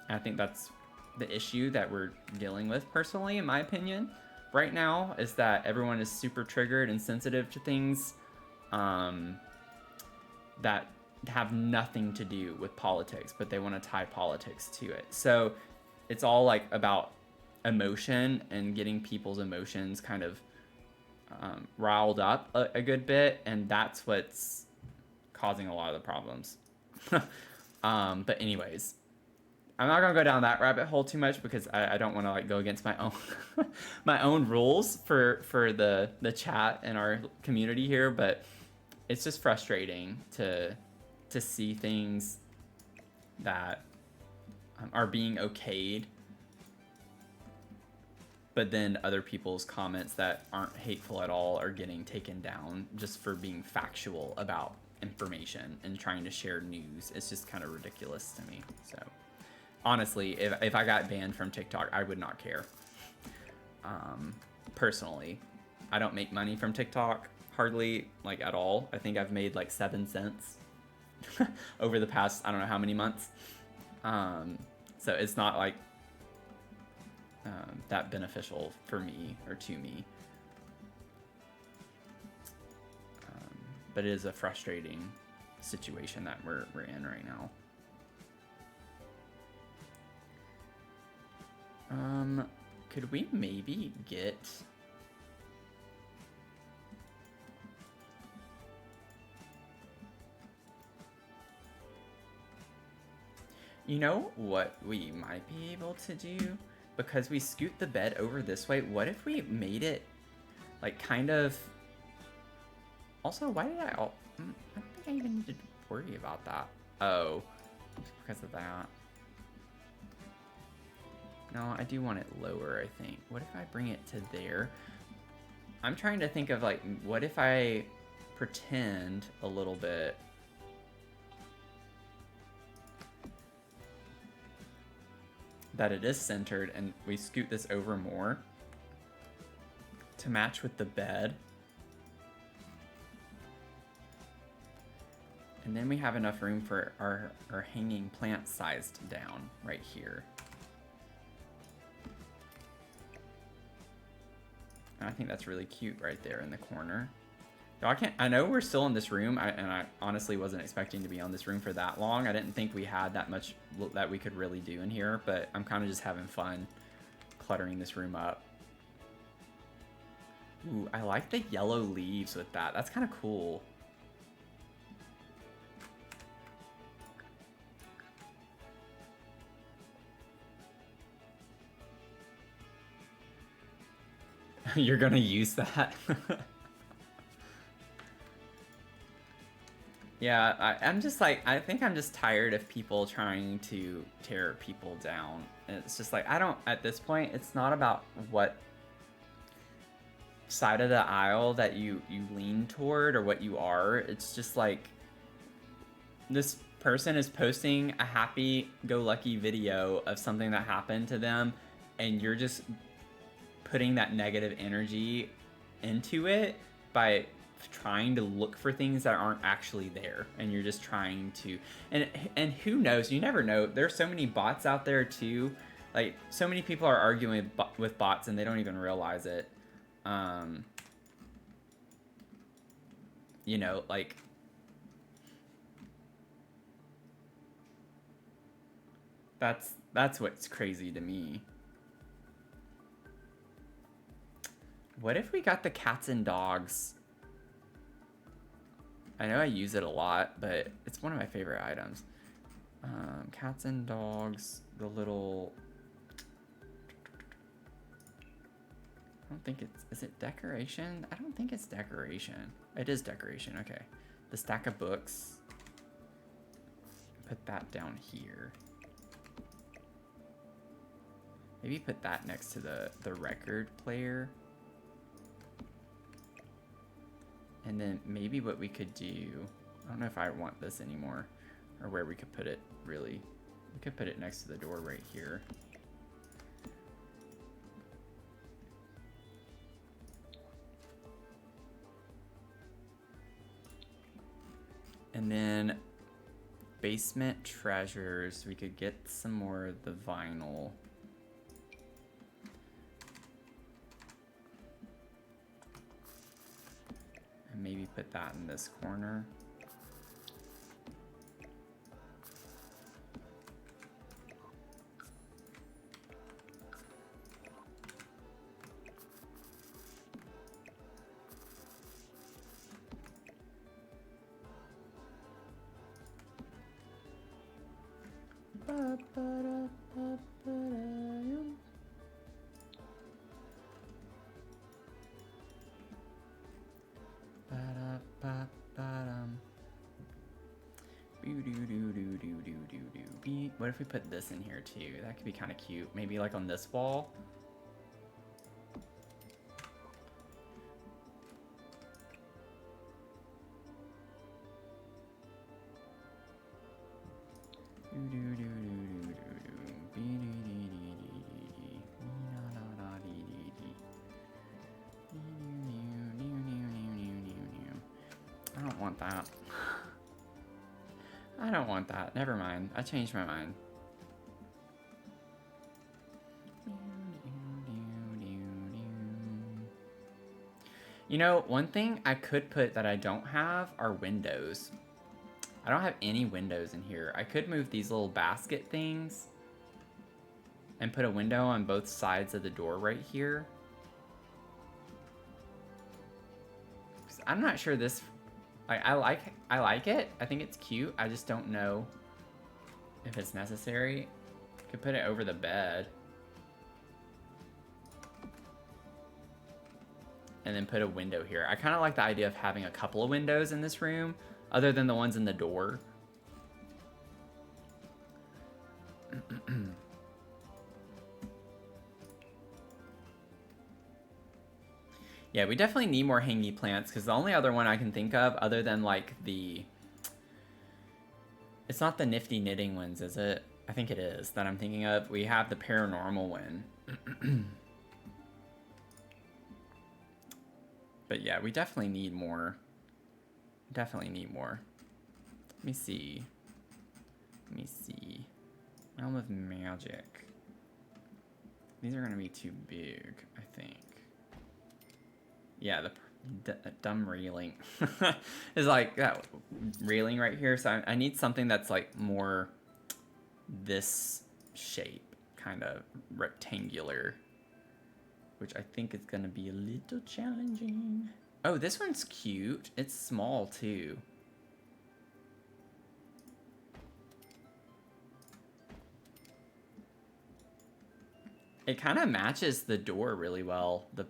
And I think that's the issue that we're dealing with, personally, in my opinion, right now, is that everyone is super triggered and sensitive to things that have nothing to do with politics, but they want to tie politics to it. So it's all like about emotion and getting people's emotions kind of riled up a good bit, and that's what's causing a lot of the problems. But anyways, I'm not gonna go down that rabbit hole too much, because I don't want to like go against my own my own rules for the chat and our community here. But it's just frustrating to see things that are being okayed, but then other people's comments that aren't hateful at all are getting taken down just for being factual about information and trying to share news. It's just kind of ridiculous to me. So honestly, if I got banned from TikTok, I would not care. Personally, I don't make money from TikTok hardly, like, at all. I think I've made like 7 cents over the past, I don't know how many months. So it's not like that beneficial for me or to me. But it is a frustrating situation that we're in right now. Could we maybe get... You know what we might be able to do? Because we scoot the bed over this way, what if we made it, like, kind of... Also, why did I don't think I even need to worry about that. Oh, because of that. No, I do want it lower, I think. What if I bring it to there? I'm trying to think of, like, what if I pretend a little bit... that it is centered, and we scoot this over more to match with the bed. And then we have enough room for our hanging plant sized down right here. And I think that's really cute right there in the corner. Though I know we're still in this room, and I honestly wasn't expecting to be on this room for that long. I didn't think we had that much that we could really do in here, but I'm kind of just having fun cluttering this room up. Ooh, I like the yellow leaves with that. That's kind of cool. You're gonna use that? Yeah, I'm just like, I think I'm just tired of people trying to tear people down. And it's just like, I don't, at this point, it's not about what side of the aisle that you lean toward or what you are. It's just like, this person is posting a happy-go-lucky video of something that happened to them, and you're just putting that negative energy into it by trying to look for things that aren't actually there, and you're just trying to, and who knows, you never know. There's so many bots out there too, like so many people are arguing with bots and they don't even realize it. You know, like that's what's crazy to me. What if we got the cats and dogs? I know I use it a lot, but it's one of my favorite items. Cats and dogs, the little... I don't think it's... Is it decoration? I don't think it's decoration. It is decoration, okay. The stack of books. Put that down here. Maybe put that next to the record player. And then maybe what we could do, I don't know if I want this anymore, or where we could put it, really. We could put it next to the door right here. And then basement treasures, we could get some more of the vinyl. And maybe put that in this corner. What if we put this in here too? That could be kind of cute. Maybe like on this wall. I don't want that. I don't want that. Never mind. I changed my mind. You know, one thing I could put that I don't have are windows. I don't have any windows in here. I could move these little basket things and put a window on both sides of the door right here. I'm not sure this, I like it. I think it's cute. I just don't know if it's necessary. Could put it over the bed. And then put a window here. I kind of like the idea of having a couple of windows in this room, other than the ones in the door. Yeah, we definitely need more hangy plants, because the only other one I can think of, other than like the... It's not the nifty knitting ones, is it? I think it is, that I'm thinking of. We have the paranormal one. But yeah, we definitely need more. Definitely need more. Let me see. Let me see. Realm of Magic. These are going to be too big, I think. Yeah, the dumb railing is like that railing right here. So I need something that's like more this shape, kind of rectangular, which I think is going to be a little challenging. Oh, this one's cute. It's small too. It kind of matches the door really well. The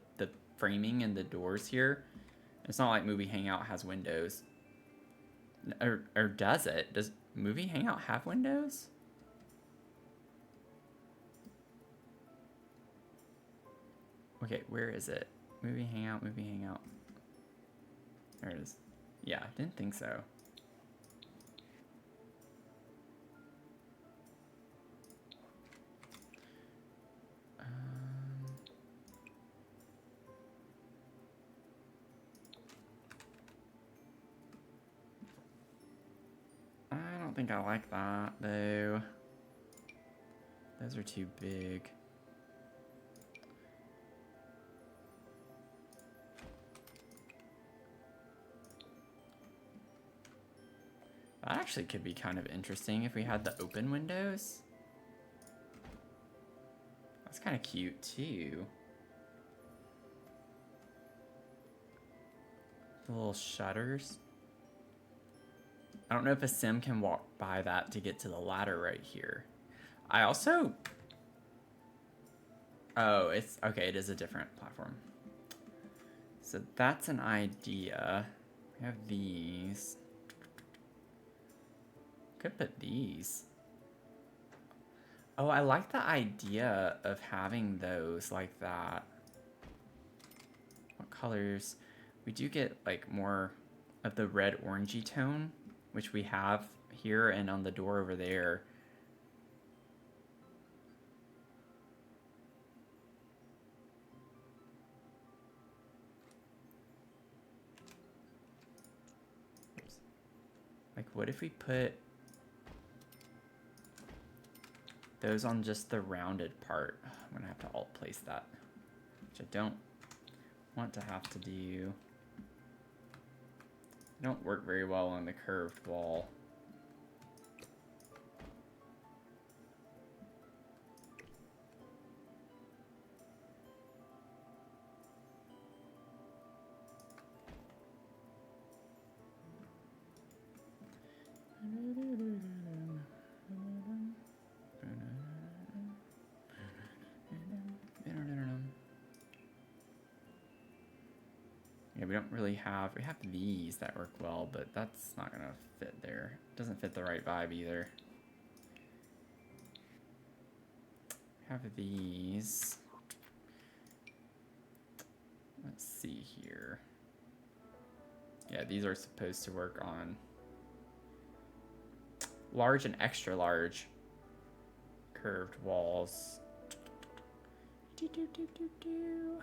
framing and the doors here. It's not like Movie Hangout has windows. Or does it? Does Movie Hangout have windows? Okay, where is it? Movie Hangout, Movie Hangout. There it is. Yeah, didn't think so. I don't think I like that, though. Those are too big. That actually could be kind of interesting if we had the open windows. That's kind of cute, too. The little shutters. I don't know if a sim can walk by that to get to the ladder right here. I also... Oh, it's... Okay, it is a different platform. So that's an idea. We have these. Could put these. Oh, I like the idea of having those like that. What colors? We do get like more of the red orangey tone, which we have here and on the door over there. Oops. Like, what if we put those on just the rounded part? I'm gonna have to alt place that, which I don't want to have to do. They don't work very well on the curved wall. Yeah, we don't really have, we have these that work well, but that's not gonna fit there. It doesn't fit the right vibe either. Have these. Let's see here. Yeah, these are supposed to work on large and extra large curved walls. Do, do, do, do, do.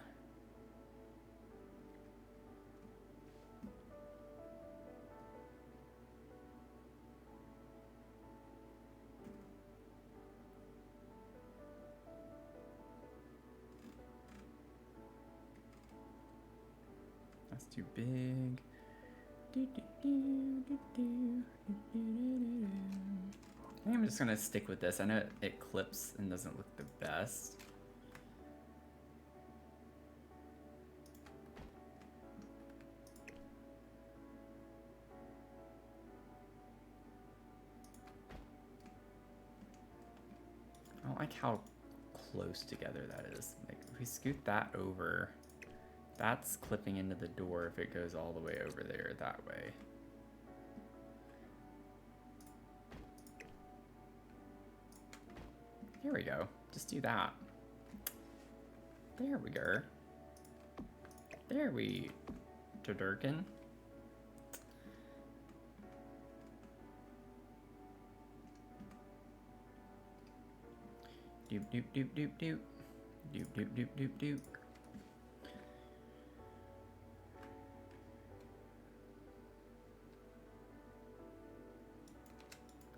That's too big. I think I'm just gonna stick with this. I know it clips and doesn't look the best. I don't like how close together that is. Like, if we scoot that over, that's clipping into the door if it goes all the way over there that way. Here we go. Just do that. There we go. There we to Durkin. Doop doop doop doop doop. Doop doop doop doop doop.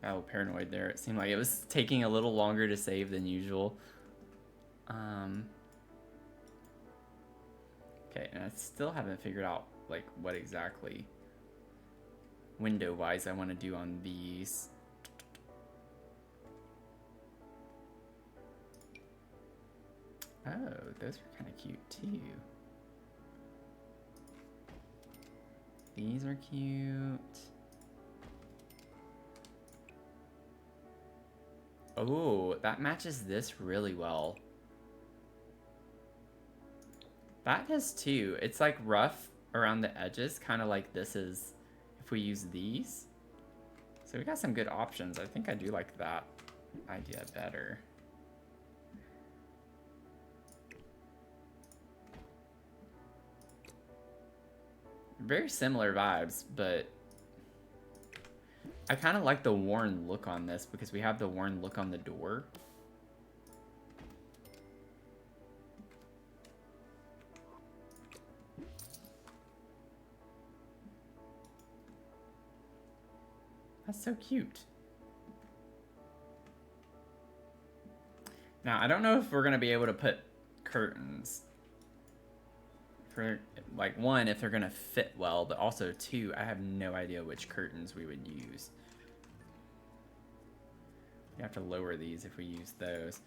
Got a little paranoid there. It seemed like it was taking a little longer to save than usual. Okay, and I still haven't figured out like what exactly window-wise I want to do on these. Oh, those are kind of cute too. These are cute. Oh, that matches this really well. That does too. It's like rough around the edges, kind of like this is if we use these. So we got some good options. I think I do like that idea better. Very similar vibes, but I kind of like the worn look on this because we have the worn look on the door. That's so cute. Now, I don't know if we're going to be able to put curtains. For, like, one, if they're going to fit well, but also, two, I have no idea which curtains we would use. We have to lower these if we use those.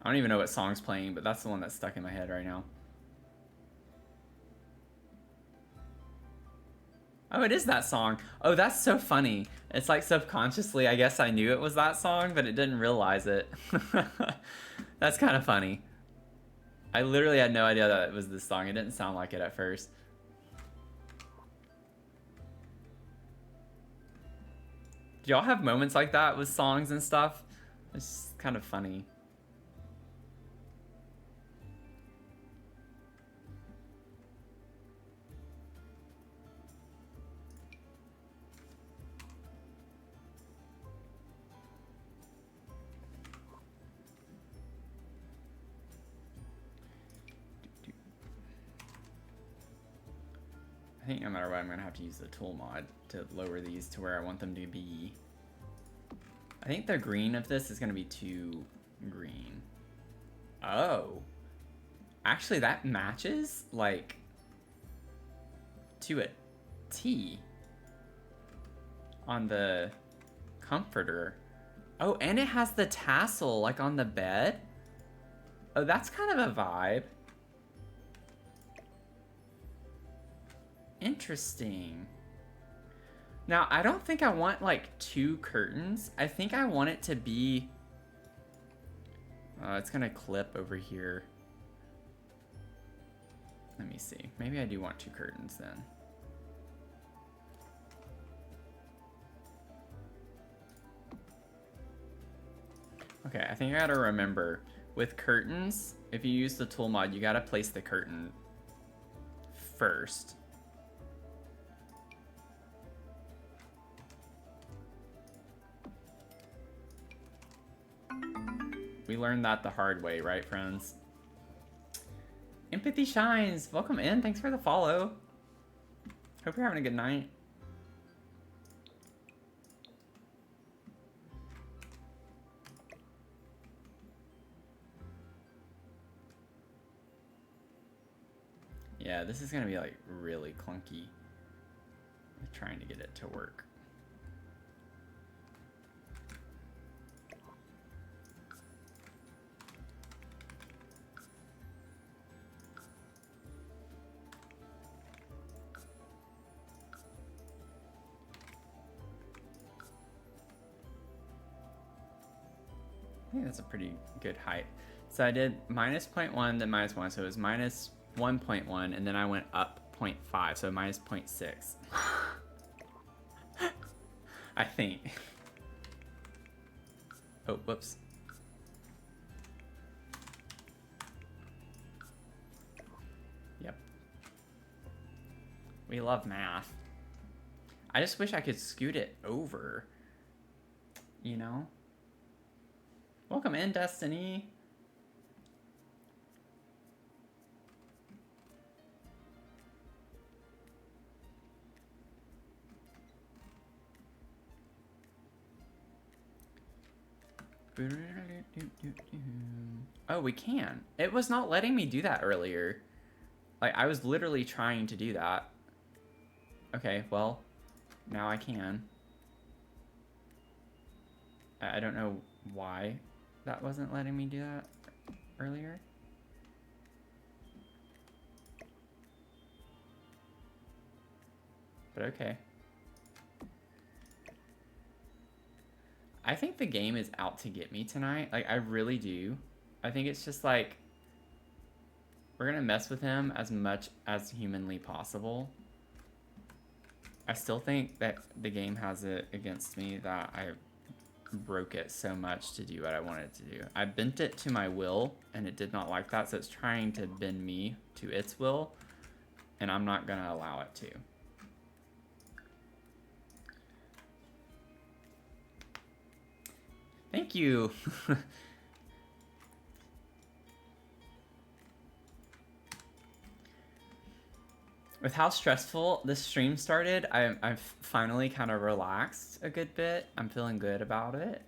I don't even know what song's playing, but that's the one that's stuck in my head right now. Oh, it is that song. Oh, that's so funny. It's like subconsciously, I guess I knew it was that song, but it didn't realize it. That's kind of funny. I literally had no idea that it was this song. It didn't sound like it at first. Do y'all have moments like that with songs and stuff? It's kind of funny. I think no matter what, I'm gonna have to use the tool mod to lower these to where I want them to be. I think the green of this is gonna be too green. Oh. Actually, that matches, like, to a T on the comforter. Oh, and it has the tassel, like, on the bed. Oh, that's kind of a vibe. Interesting. Now, I don't think I want, like, two curtains. I think I want it to be... it's gonna clip over here. Let me see. Maybe I do want two curtains then. Okay, I think I gotta remember, with curtains, if you use the tool mod, you gotta place the curtain first. We learned that the hard way, right, friends? Empathy shines. Welcome in. Thanks for the follow. Hope you're having a good night. Yeah, this is gonna be like really clunky. I'm trying to get it to work. I think that's a pretty good height. So I did minus 0.1, then minus 1, so it was minus 1.1, and then I went up 0.5, so minus 0.6. I think. Oh, whoops. Yep. We love math. I just wish I could scoot it over. You know? Welcome in, Destiny. Oh, we can. It was not letting me do that earlier. Like, I was literally trying to do that. Okay, well, now I can. I don't know why that wasn't letting me do that earlier. But okay. I think the game is out to get me tonight. Like, I really do. I think it's just like, we're gonna mess with him as much as humanly possible. I still think that the game has it against me that I broke it so much to do what I wanted to do. I bent it to my will, and it did not like that, so it's trying to bend me to its will, and I'm not gonna allow it to. Thank you. With how stressful this stream started, I've finally kind of relaxed a good bit. I'm feeling good about it.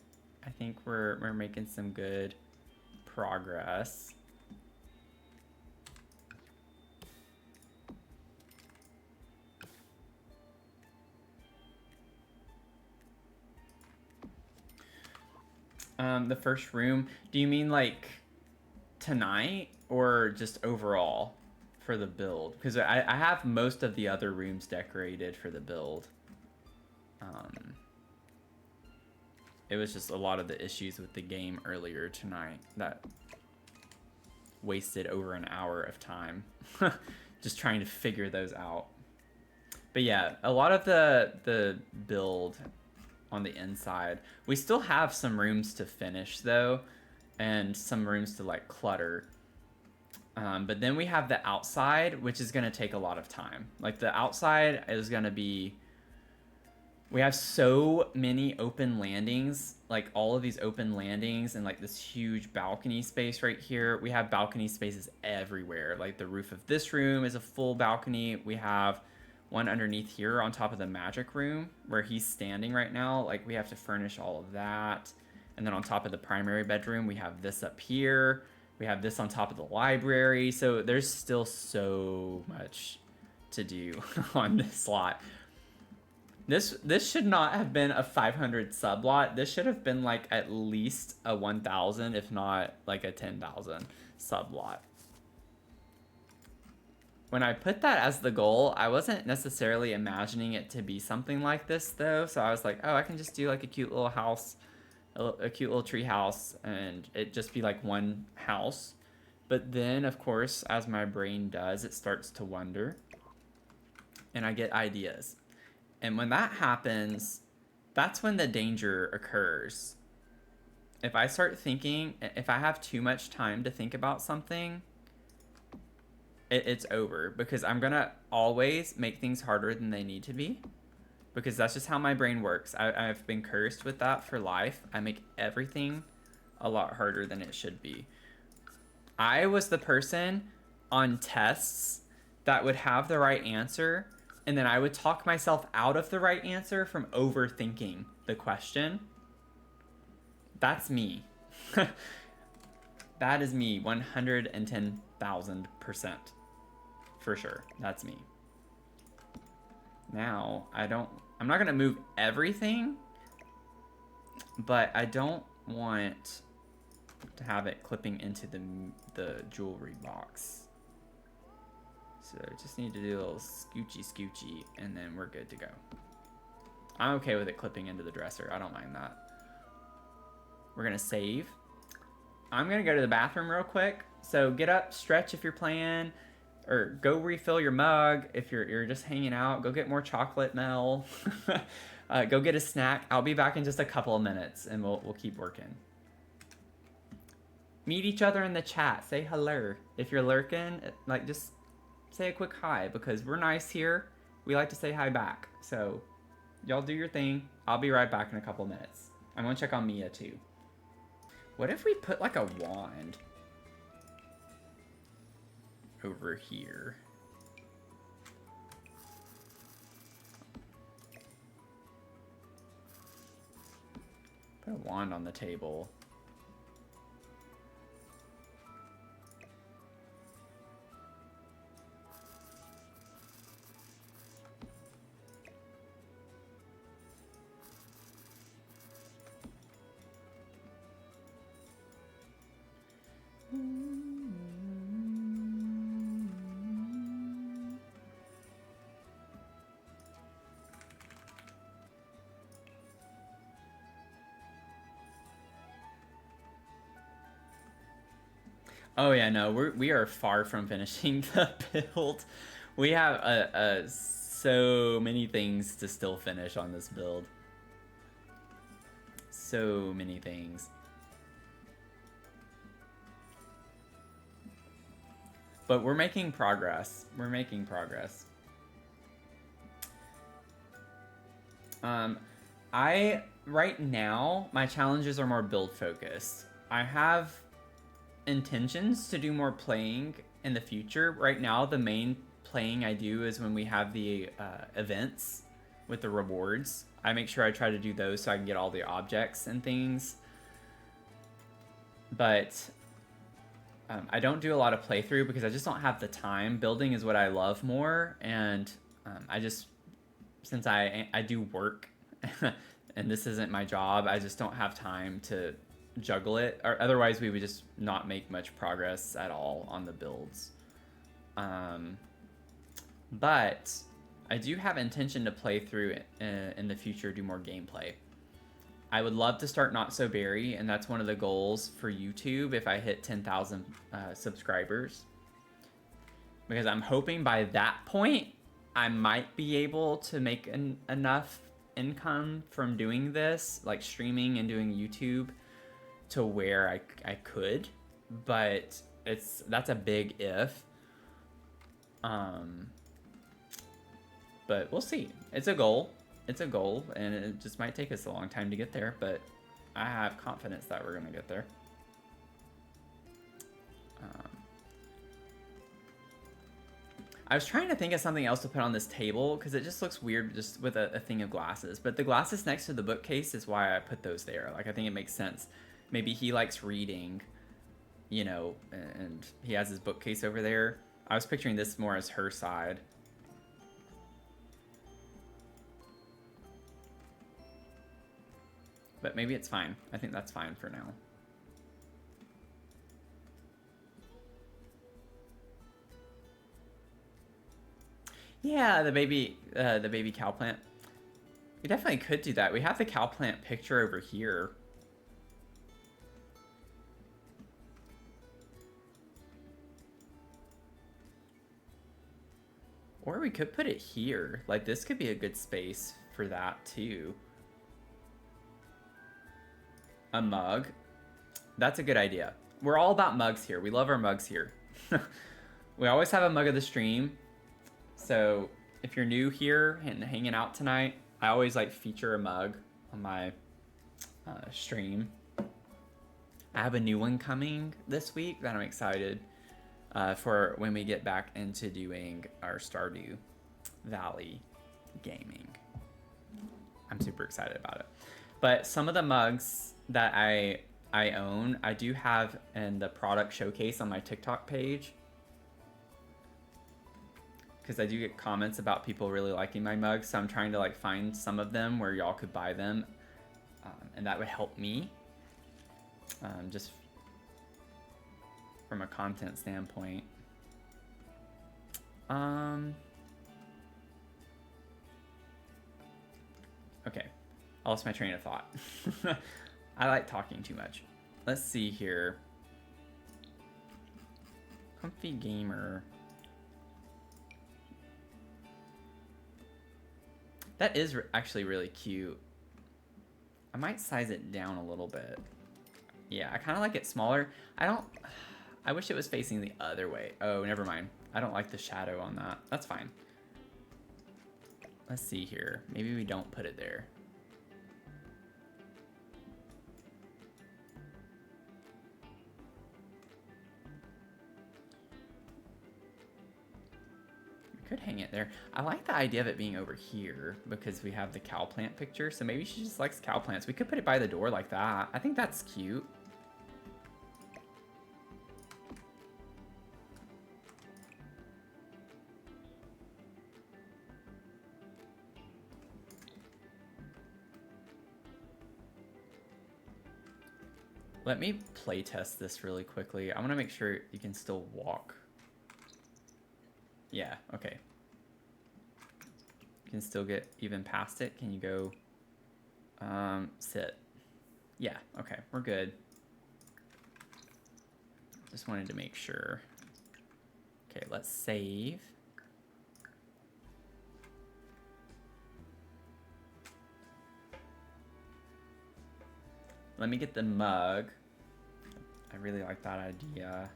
I think we're making some good progress. The first room, do you mean like tonight or just overall for the build? Because I have most of the other rooms decorated for the build. It was just a lot of the issues with the game earlier tonight that wasted over an hour of time just trying to figure those out. But yeah, a lot of the build on the inside. We still have some rooms to finish though, and some rooms to like clutter. But then we have the outside, which is gonna take a lot of time. Like the outside is gonna be, we have so many open landings, like all of these open landings and like this huge balcony space right here. We have balcony spaces everywhere. Like the roof of this room is a full balcony. We have one underneath here on top of the magic room where he's standing right now. Like we have to furnish all of that. And then on top of the primary bedroom, we have this up here. We have this on top of the library. So there's still so much to do on this lot. This should not have been a 500 sub lot. This should have been like at least a 1,000, if not like a 10,000 sub lot. When I put that as the goal, I wasn't necessarily imagining it to be something like this though. So I was like, oh, I can just do like a cute little house, a cute little tree house, and it just be like one house. But then of course, as my brain does, it starts to wonder and I get ideas. And when that happens, that's when the danger occurs. If I start thinking, if I have too much time to think about something, it's over, because I'm gonna always make things harder than they need to be, because that's just how my brain works. I've been cursed with that for life. I make everything a lot harder than it should be. I was the person on tests that would have the right answer, and then I would talk myself out of the right answer from overthinking the question. That's me. That is me 110,000%. For sure. That's me. Now, I'm not going to move everything, but I don't want to have it clipping into the jewelry box. So just need to do a little scoochy, and then we're good to go. I'm okay with it clipping into the dresser. I don't mind that. We're gonna save. I'm gonna go to the bathroom real quick. So get up, stretch if you're playing, or go refill your mug if you're just hanging out. Go get more chocolate, Mel. Go get a snack. I'll be back in just a couple of minutes, and we'll keep working. Meet each other in the chat. Say hello. If you're lurking, like, just say a quick hi, because we're nice here. We like to say hi back. So y'all do your thing. I'll be right back in a couple minutes. I'm gonna check on Mia too. What if we put like a wand over here? Put a wand on the table. Oh yeah, no, we are far from finishing the build. We have so many things to still finish on this build. So many things. But we're making progress. We're making progress. Right now, my challenges are more build focused. I have intentions to do more playing in the future. Right now, the main playing I do is when we have the events with the rewards. I make sure I try to do those so I can get all the objects and things. But I don't do a lot of playthrough because I just don't have the time. Building is what I love more, and since I do work and this isn't my job, I just don't have time to juggle it, or otherwise we would just not make much progress at all on the builds. But I do have intention to play through in the future, do more gameplay. I would love to start Not So Berry, and that's one of the goals for YouTube if I hit 10,000 subscribers. Because I'm hoping by that point, I might be able to make enough income from doing this, like streaming and doing YouTube, to where I could. But that's a big if. But we'll see. It's a goal. It's a goal, and it just might take us a long time to get there, but I have confidence that we're gonna get there. I was trying to think of something else to put on this table, because it just looks weird just with a thing of glasses. But the glasses next to the bookcase is why I put those there. Like, I think it makes sense. Maybe he likes reading, you know, and he has his bookcase over there. I was picturing this more as her side. But maybe it's fine. I think that's fine for now. Yeah, the baby cow plant. We definitely could do that. We have the cow plant picture over here. Or we could put it here. Like, this could be a good space for that too. A mug. That's a good idea. We're all about mugs here. We love our mugs here. We always have a mug of the stream. So if you're new here and hanging out tonight, I always like feature a mug on my stream. I have a new one coming this week that I'm excited for when we get back into doing our Stardew Valley Gaming. I'm super excited about it. But some of the mugs that I own, I do have in the product showcase on my TikTok page. Because I do get comments about people really liking my mugs, so I'm trying to like find some of them where y'all could buy them. And that would help me. Just from a content standpoint. Okay, I lost my train of thought. I like talking too much. Let's see here. Comfy gamer. That is actually really cute. I might size it down a little bit. Yeah, I kind of like it smaller. I wish it was facing the other way. Oh, never mind. I don't like the shadow on that. That's fine. Let's see here. Maybe we don't put it there. We could hang it there. I like the idea of it being over here because we have the cow plant picture. So maybe she just likes cow plants. We could put it by the door like that. I think that's cute. Let me play test this really quickly. I want to make sure you can still walk. Yeah, okay. You can still get even past it. Can you go sit? Yeah, okay, we're good. Just wanted to make sure. Okay, let's save. Let me get the mug. I really like that idea.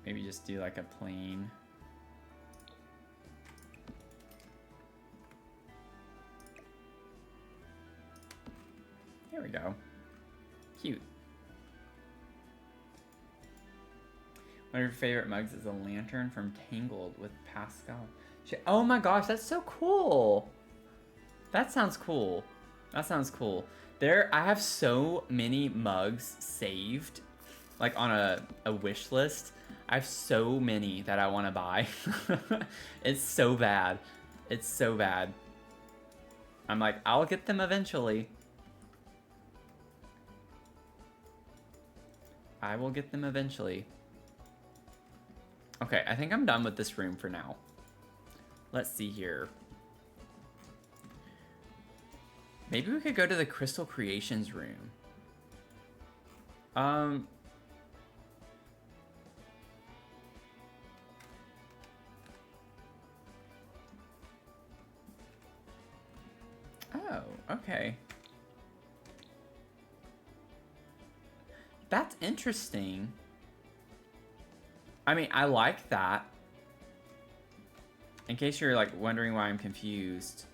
Maybe just do like a plain. There we go. Cute. One of your favorite mugs is a lantern from Tangled with Pascal. Oh my gosh, that's so cool. That sounds cool. That sounds cool. I have so many mugs saved, like on a wish list. I have so many that I want to buy. It's so bad. It's so bad. I'm like, I'll get them eventually. I will get them eventually. Okay, I think I'm done with this room for now. Let's see here. Maybe we could go to the Crystal Creations room. Oh, okay. That's interesting. I mean, I like that. In case you're like wondering why I'm confused.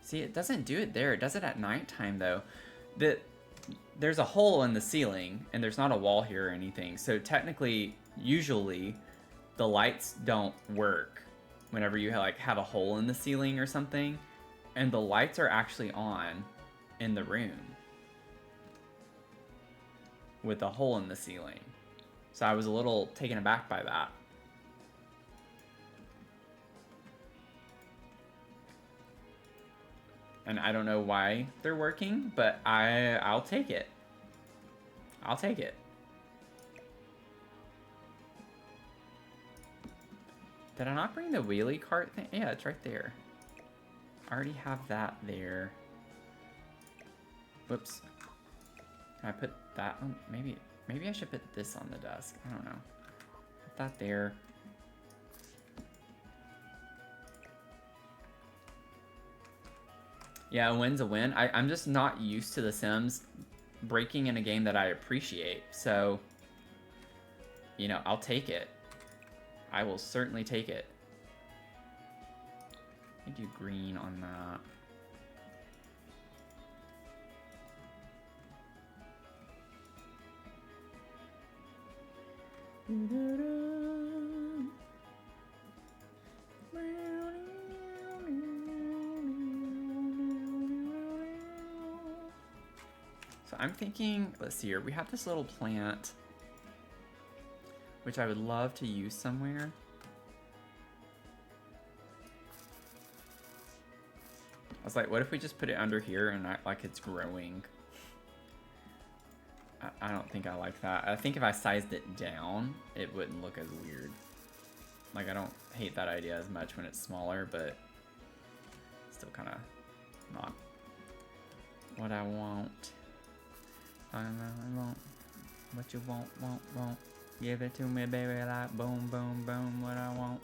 See, it doesn't do it there. It does it at nighttime though. There's a hole in the ceiling and there's not a wall here or anything. So technically, usually, the lights don't work whenever you have a hole in the ceiling or something. And the lights are actually on in the room with a hole in the ceiling. So I was a little taken aback by that. And I don't know why they're working, but I'll take it. I'll take it. Did I not bring the wheelie cart thing? Yeah, it's right there. I already have that there. Whoops. Can I put that on? Maybe I should put this on the desk. I don't know. Put that there. Yeah, a win's a win. I'm just not used to The Sims breaking in a game that I appreciate. So, you know, I'll take it. I will certainly take it. I do green on that. So I'm thinking, let's see here, we have this little plant, which I would love to use somewhere. I was like, what if we just put it under here and act like it's growing? I don't think I like that. I think if I sized it down, it wouldn't look as weird. Like, I don't hate that idea as much when it's smaller, but still kind of not what I want. I want what you want. Give it to me, baby, like boom, boom, boom. What I want.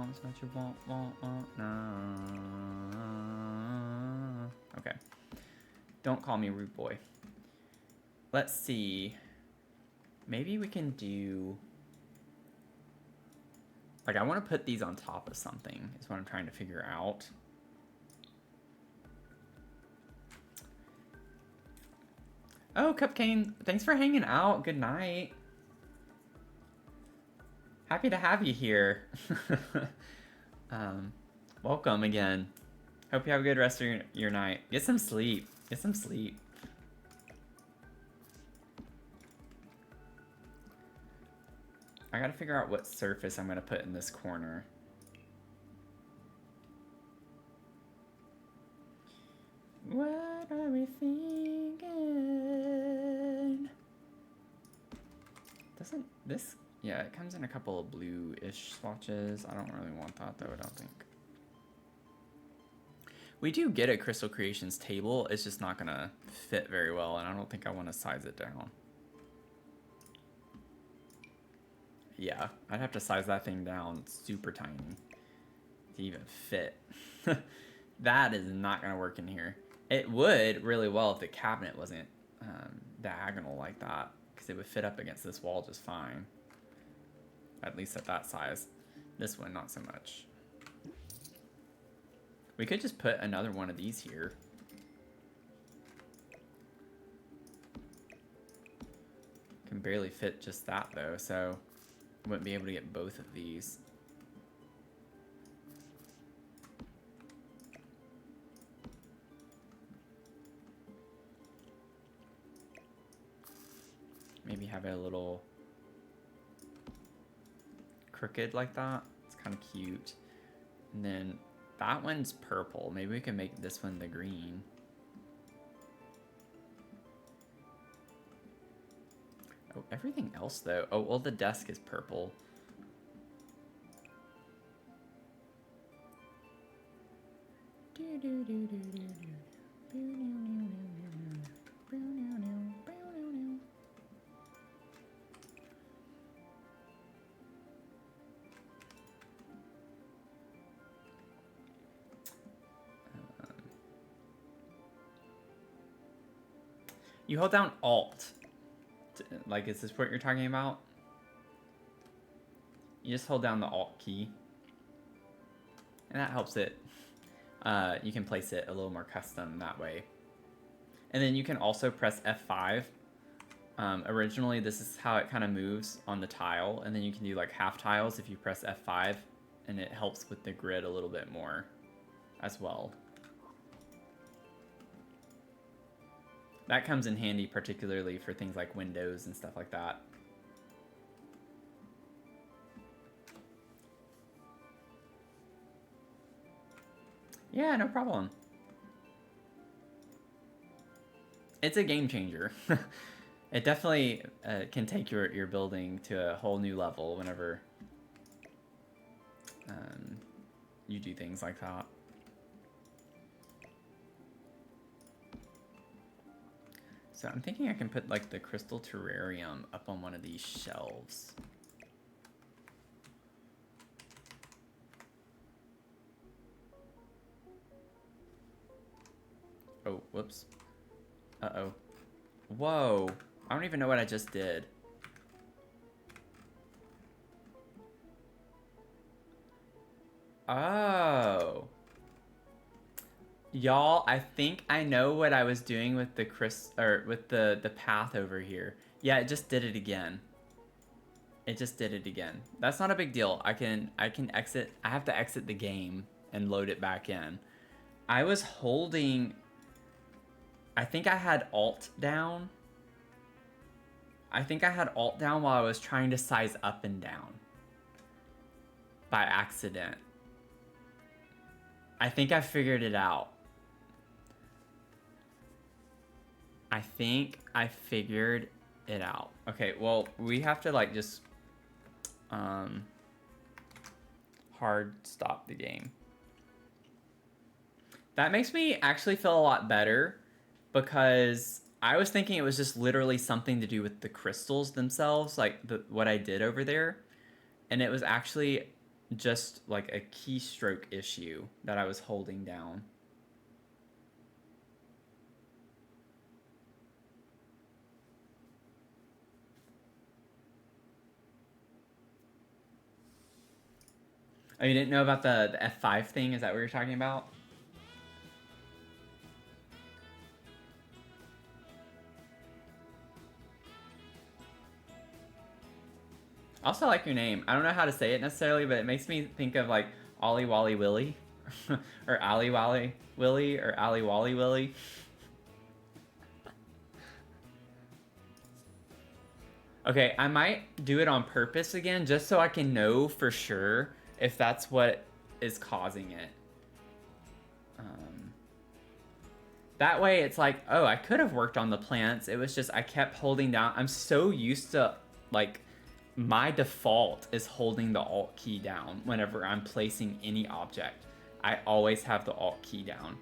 It's what you want. No. Okay. Don't call me rude boy. Let's see. Maybe we can do... Like, I want to put these on top of something, is what I'm trying to figure out. Oh, Cupcane, thanks for hanging out. Good night. Happy to have you here. Welcome again. Hope you have a good rest of your night. Get some sleep. Get some sleep. I gotta figure out what surface I'm gonna put in this corner. What are we thinking? Doesn't this... Yeah, it comes in a couple of blue-ish swatches. I don't really want that, though, I don't think. We do get a Crystal Creations table. It's just not gonna fit very well, and I don't think I want to size it down. Yeah, I'd have to size that thing down super tiny to even fit. That is not gonna work in here. It would really well if the cabinet wasn't diagonal like that, because it would fit up against this wall just fine. At least at that size. This one, not so much. We could just put another one of these here. Can barely fit just that though, so wouldn't be able to get both of these. Maybe have it a little crooked like that. It's kind of cute. And then that one's purple. Maybe we can make this one the green. Oh, everything else though. Oh, well, the desk is purple. You hold down Alt. Like, is this what you're talking about? You just hold down the Alt key. And that helps it. You can place it a little more custom that way. And then you can also press F5. Originally, this is how it kind of moves on the tile. And then you can do like half tiles if you press F5. And it helps with the grid a little bit more as well. That comes in handy particularly for things like windows and stuff like that. Yeah, no problem. It's a game changer. It definitely can take your building to a whole new level whenever you do things like that. So I'm thinking I can put like the crystal terrarium up on one of these shelves. Oh, whoops. Uh-oh. Whoa. I don't even know what I just did. Oh. Y'all, I think I know what I was doing with the with the path over here. Yeah, it just did it again. It just did it again. That's not a big deal. I can exit. I have to exit the game and load it back in. I was holding, I think I had Alt down. I think I had Alt down while I was trying to size up and down by accident. I think I figured it out. I think I figured it out. Okay, well, we have to like just hard stop the game. That makes me actually feel a lot better because I was thinking it was just literally something to do with the crystals themselves, like what I did over there. And it was actually just like a keystroke issue that I was holding down. Oh, you didn't know about the F5 thing? Is that what you're talking about? I also like your name. I don't know how to say it necessarily, but it makes me think of like Ollie Wally Willy. Or Ali Wally Willy, or Ali Wally Willy. Okay, I might do it on purpose again just so I can know for sure if that's what is causing it. That way it's like, oh, I could have worked on the plants. It was just I kept holding down. I'm so used to, like, my default is holding the Alt key down whenever I'm placing any object. I always have the Alt key down.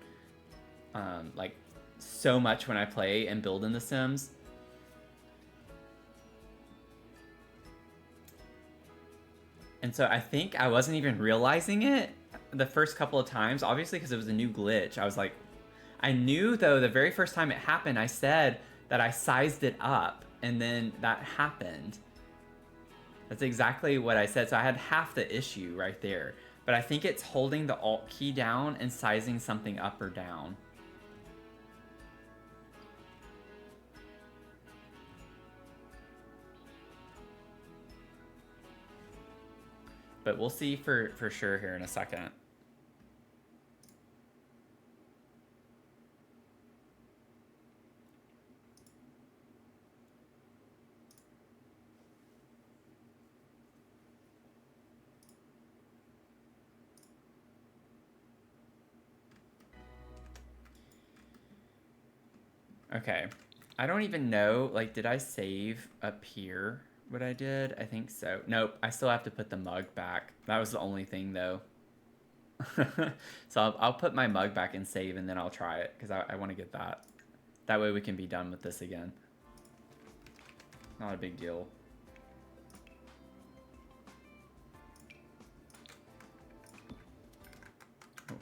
Like, so much when I play and build in The Sims. And so I think I wasn't even realizing it the first couple of times, obviously because it was a new glitch. I was like, I knew though the very first time it happened, I said that I sized it up, and then that happened. That's exactly what I said. So I had half the issue right there. But I think it's holding the Alt key down and sizing something up or down. But we'll see for sure here in a second. Okay. I don't even know, like, did I save up here what I did? I think so. Nope, I still have to put the mug back. That was the only thing, though. So I'll put my mug back and save, and then I'll try it, because I want to get that. That way we can be done with this again. Not a big deal. Oh.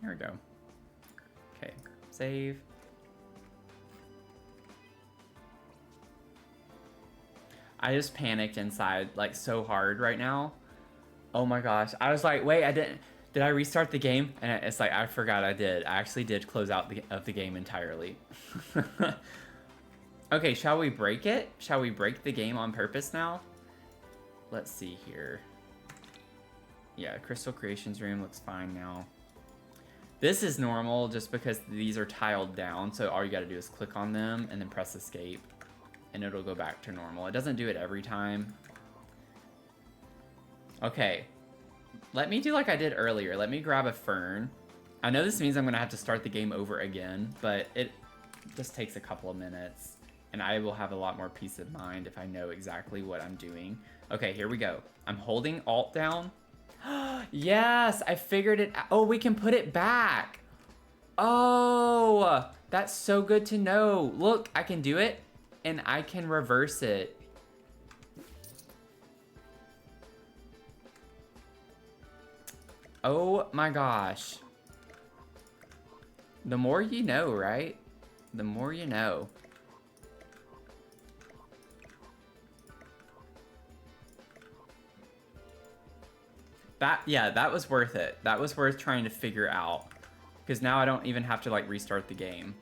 There we go. Okay, save. I just panicked inside like so hard right now. Oh my gosh. I was like, wait, did I restart the game? And it's like, I forgot I did. I actually did close out the game entirely. Okay, shall we break it? Shall we break the game on purpose now? Let's see here. Yeah, Crystal Creations room looks fine now. This is normal just because these are tiled down, so all you gotta do is click on them and then press escape, and it'll go back to normal. It doesn't do it every time. Okay, let me do like I did earlier. Let me grab a fern. I know this means I'm gonna have to start the game over again, but it just takes a couple of minutes, and I will have a lot more peace of mind if I know exactly what I'm doing. Okay, here we go. I'm holding Alt down. Yes, I figured it out. Oh, we can put it back. Oh, that's so good to know. Look, I can do it, and I can reverse it. Oh my gosh. The more you know, right? The more you know. Yeah, that was worth it. That was worth trying to figure out. Because now I don't even have to like restart the game.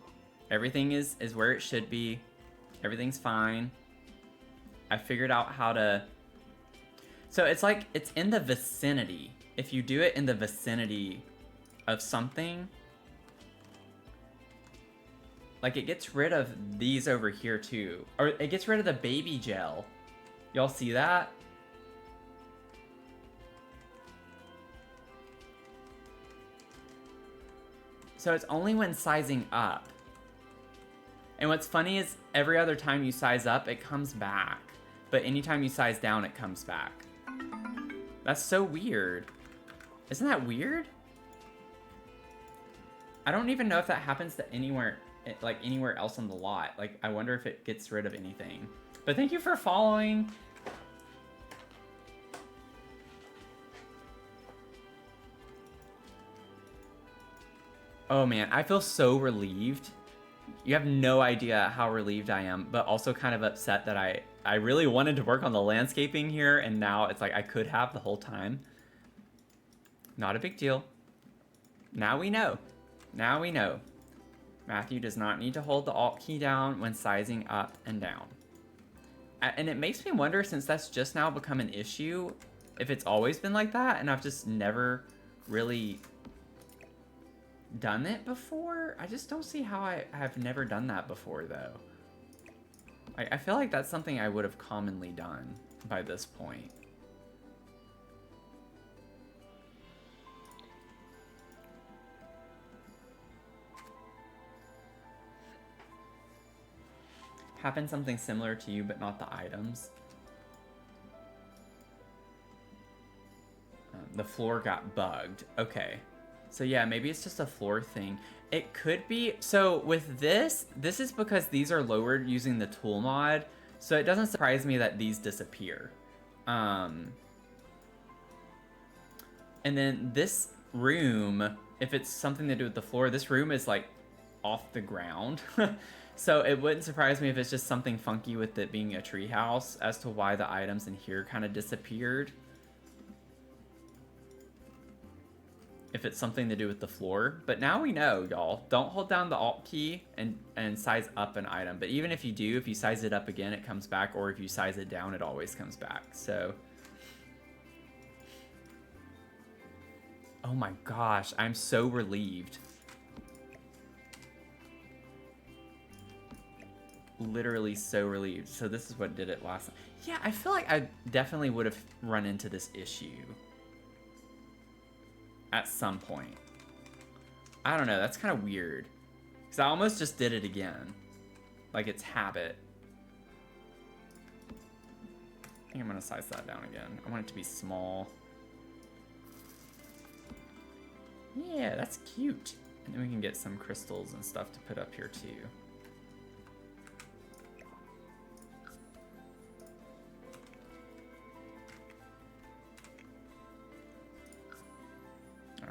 Everything is where it should be. Everything's fine. I figured out how to... So it's like, it's in the vicinity. If you do it in the vicinity of something, like it gets rid of these over here too. Or it gets rid of the baby gel. Y'all see that? So it's only when sizing up. And what's funny is every other time you size up, it comes back. But anytime you size down, it comes back. That's so weird. Isn't that weird? I don't even know if that happens to anywhere, like anywhere else on the lot. Like, I wonder if it gets rid of anything. But thank you for following. Oh man, I feel so relieved. You have no idea how relieved I am, but also kind of upset that I really wanted to work on the landscaping here, and now it's like I could have the whole time. Not a big deal. Now we know. Now we know. Matthew does not need to hold the Alt key down when sizing up and down. And it makes me wonder, since that's just now become an issue, if it's always been like that, and I've just never really done it before. I just don't see how I have never done that before, though. I feel like that's something I would have commonly done by this point. Happened something similar to you, but not the items. The floor got bugged. Okay. So yeah, maybe it's just a floor thing. It could be. So with this is because these are lowered using the tool mod. So it doesn't surprise me that these disappear. And then this room, if it's something to do with the floor, this room is like off the ground. So it wouldn't surprise me if it's just something funky with it being a treehouse as to why the items in here kind of disappeared. If it's something to do with the floor. But now we know, y'all. Don't hold down the Alt key and size up an item. But even if you do, if you size it up again, it comes back. Or if you size it down, it always comes back. So... Oh my gosh, I'm so relieved. Literally so relieved. So this is what did it last time. Yeah, I feel like I definitely would have run into this issue at some point. I don't know, that's kind of weird. Because I almost just did it again. Like it's habit. I think I'm gonna size that down again. I want it to be small. Yeah, that's cute. And then we can get some crystals and stuff to put up here too. Oh.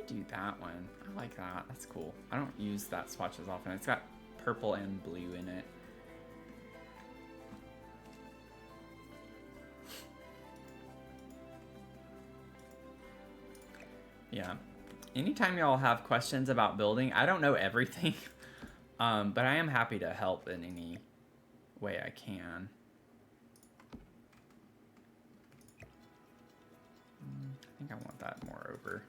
Do that one. I like that. That's cool. I don't use that swatch as often. It's got purple and blue in it. Yeah. Anytime y'all have questions about building, I don't know everything, but I am happy to help in any way I can. I think I want that more over.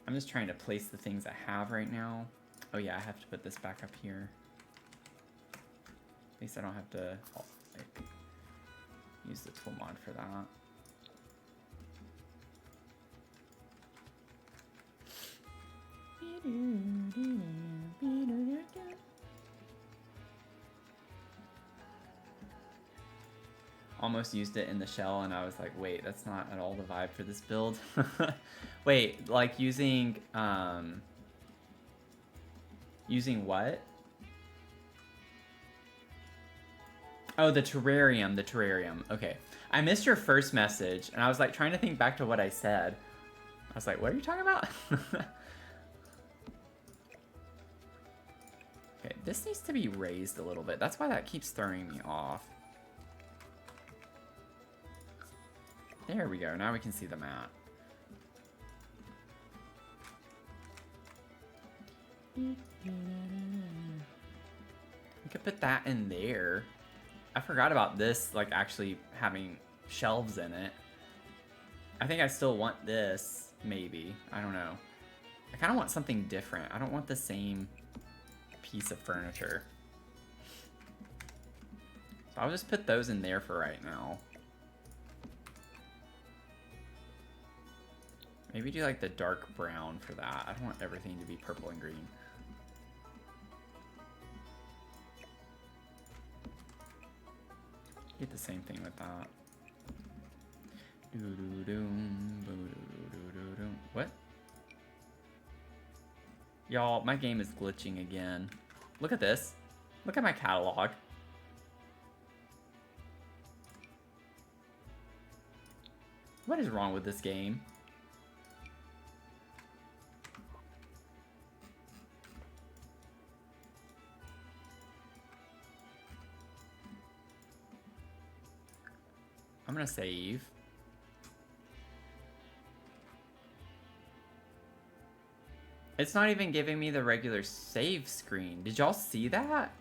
I'm just trying to place the things I have right now. Oh yeah, I have to put this back up here. At least I don't have to like, use the tool mod for that. Almost used it in the shell and I was like, wait, that's not at all the vibe for this build. Wait, like using using what? Oh, the terrarium, the terrarium. Okay. I missed your first message, and I was like trying to think back to what I said. I was like, what are you talking about? Okay, this needs to be raised a little bit. That's why that keeps throwing me off. There we go. Now we can see the map. We could put that in there. I forgot about this, like, actually having shelves in it. I think I still want this, maybe. I don't know. I kind of want something different. I don't want the same piece of furniture. So I'll just put those in there for right now. Maybe do like the dark brown for that. I don't want everything to be purple and green. Get the same thing with that. What? Y'all, my game is glitching again. Look at this. Look at my catalog. What is wrong with this game? I'm gonna save. It's not even giving me the regular save screen. Did y'all see that?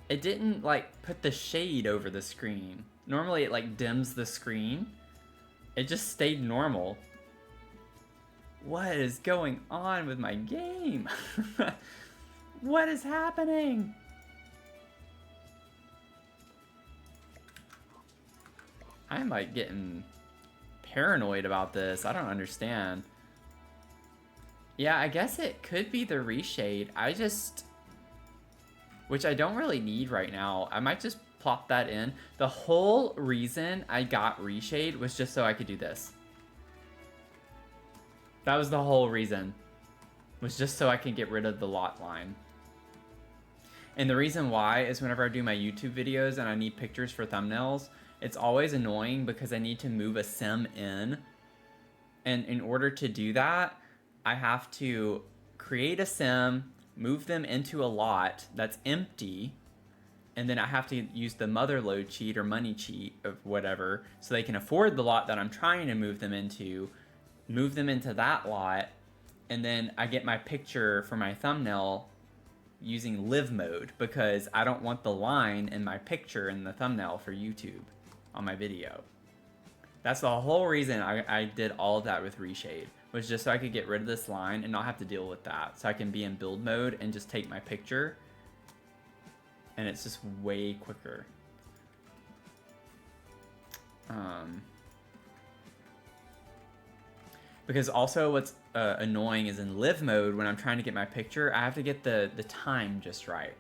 It didn't like put the shade over the screen. Normally it like dims the screen. It just stayed normal. What is going on with my game? What is happening? I'm like getting paranoid about this. I don't understand. Yeah, I guess it could be the reshade. Which I don't really need right now. I might just plop that in. The whole reason I got reshade was just so I could do this. That was the whole reason. Was just so I can get rid of the lot line. And the reason why is whenever I do my YouTube videos and I need pictures for thumbnails, it's always annoying because I need to move a sim in. And in order to do that, I have to create a sim, move them into a lot that's empty, and then I have to use the mother load cheat or money cheat of whatever so they can afford the lot that I'm trying to move them into that lot, and then I get my picture for my thumbnail using live mode because I don't want the line in my picture in the thumbnail for YouTube on my video. That's the whole reason I did all of that with reshade, was just so I could get rid of this line and not have to deal with that. So I can be in build mode and just take my picture, and it's just way quicker. Because also what's annoying is in live mode, when I'm trying to get my picture, I have to get the time just right.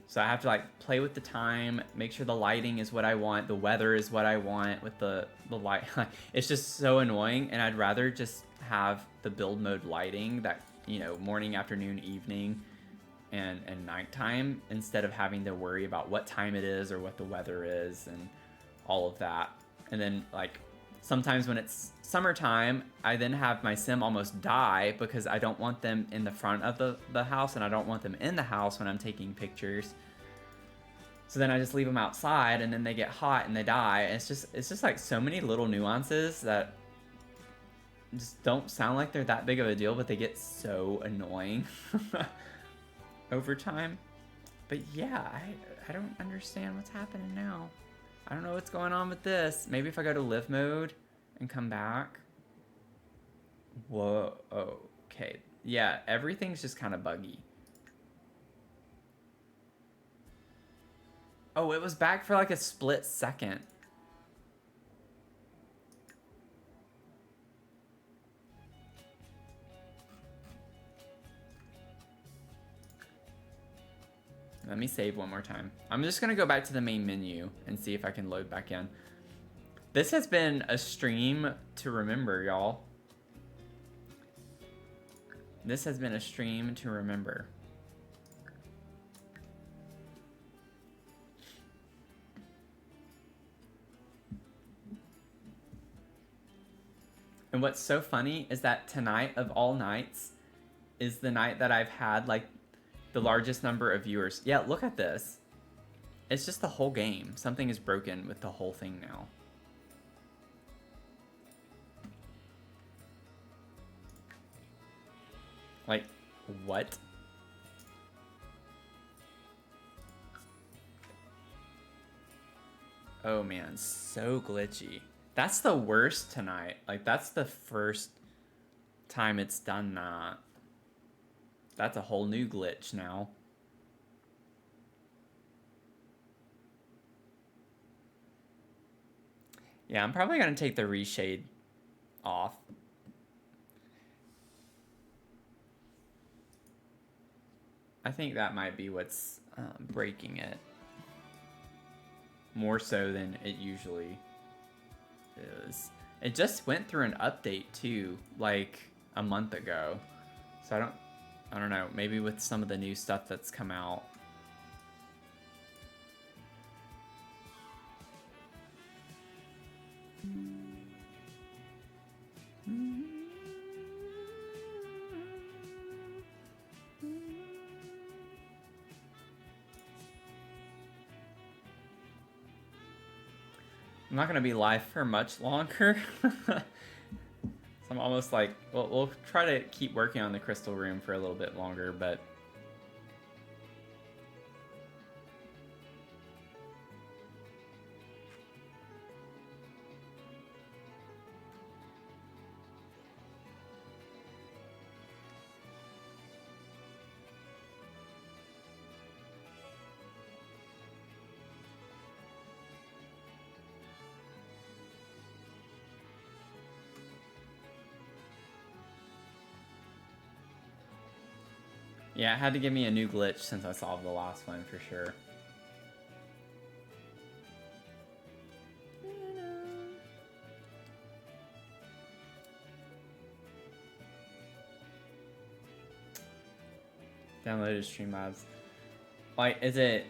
So I have to like play with the time, make sure the lighting is what I want, the weather is what I want with the light. It's just so annoying, and I'd rather just have the build mode lighting that, you know, morning, afternoon, evening, and nighttime, instead of having to worry about what time it is or what the weather is and all of that. And then like sometimes when it's summertime, I then have my sim almost die because I don't want them in the front of the house, and I don't want them in the house when I'm taking pictures. So then I just leave them outside, and then they get hot and they die. And it's just like so many little nuances that just don't sound like they're that big of a deal, but they get so annoying over time. But yeah, I don't understand what's happening now. I don't know what's going on with this. Maybe if I go to live mode and come back. Whoa, okay. Yeah, everything's just kind of buggy. Oh, it was back for like a split second. Let me save one more time. I'm just gonna go back to the main menu and see if I can load back in. This has been a stream to remember, y'all. This has been a stream to remember. And what's so funny is that tonight of all nights is the night that I've had like the largest number of viewers. Yeah, look at this. It's just the whole game. Something is broken with the whole thing now. Like, what? Oh man, so glitchy. That's the worst tonight. Like, that's the first time it's done that. That's a whole new glitch now. Yeah, I'm probably gonna take the reshade off. I think that might be what's breaking it. More so than it usually is. It just went through an update too, like a month ago. So I don't know, maybe with some of the new stuff that's come out. I'm not gonna be live for much longer. So I'm almost like, well, we'll try to keep working on the crystal room for a little bit longer, but yeah, it had to give me a new glitch since I solved the last one for sure. Downloaded Streamlabs. Like, is it...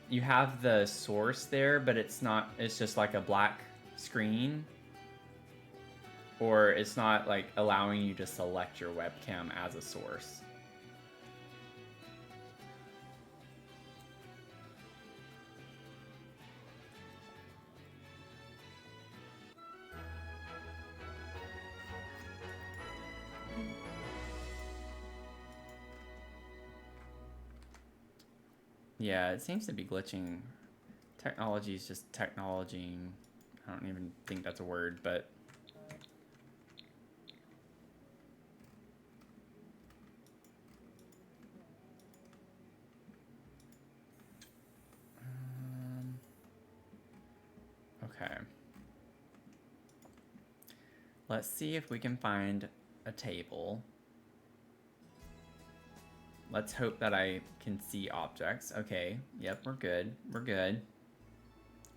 You have the source there, but it's not... It's just like a black screen? Or it's not, like, allowing you to select your webcam as a source? Yeah, it seems to be glitching. Technology is just technologying. I don't even think that's a word, but... Okay. Let's see if we can find a table. Let's hope that I can see objects. Okay, yep, we're good. We're good.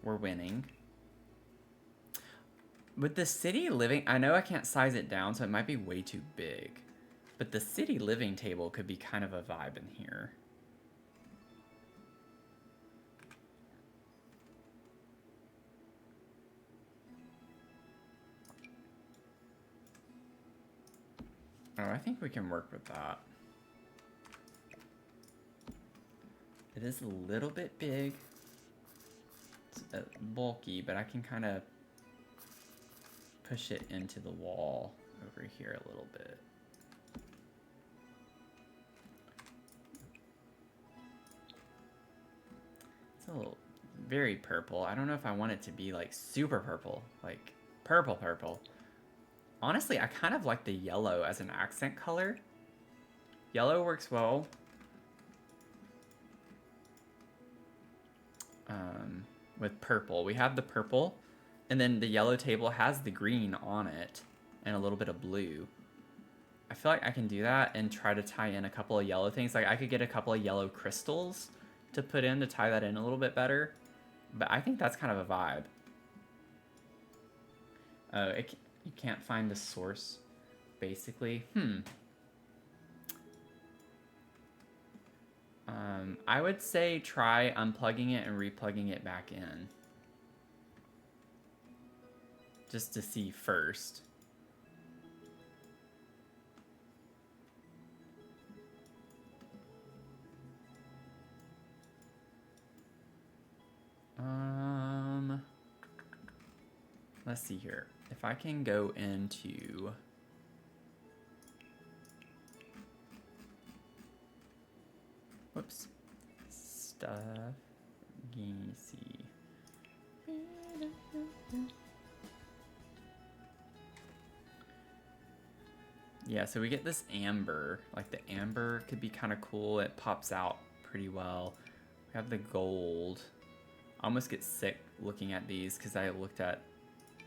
We're winning. With the city living, I know I can't size it down, so it might be way too big. But the city living table could be kind of a vibe in here. Oh, I think we can work with that. It is a little bit big. It's bulky, but I can kind of push it into the wall over here a little bit. It's a little very purple. I don't know if I want it to be like super purple, like purple. Honestly, I kind of like the yellow as an accent color. Yellow works well. With purple. We have the purple, and then the yellow table has the green on it, and a little bit of blue. I feel like I can do that and try to tie in a couple of yellow things. Like I could get a couple of yellow crystals to put in to tie that in a little bit better. But I think that's kind of a vibe. You can't find the source, basically. I would say try unplugging it and replugging it back in. Just to see first. let's see here. If I can go into... Whoops. Stuff. Geesey. Yeah, so we get this amber. Like the amber could be kind of cool. It pops out pretty well. We have the gold. I almost get sick looking at these because I looked at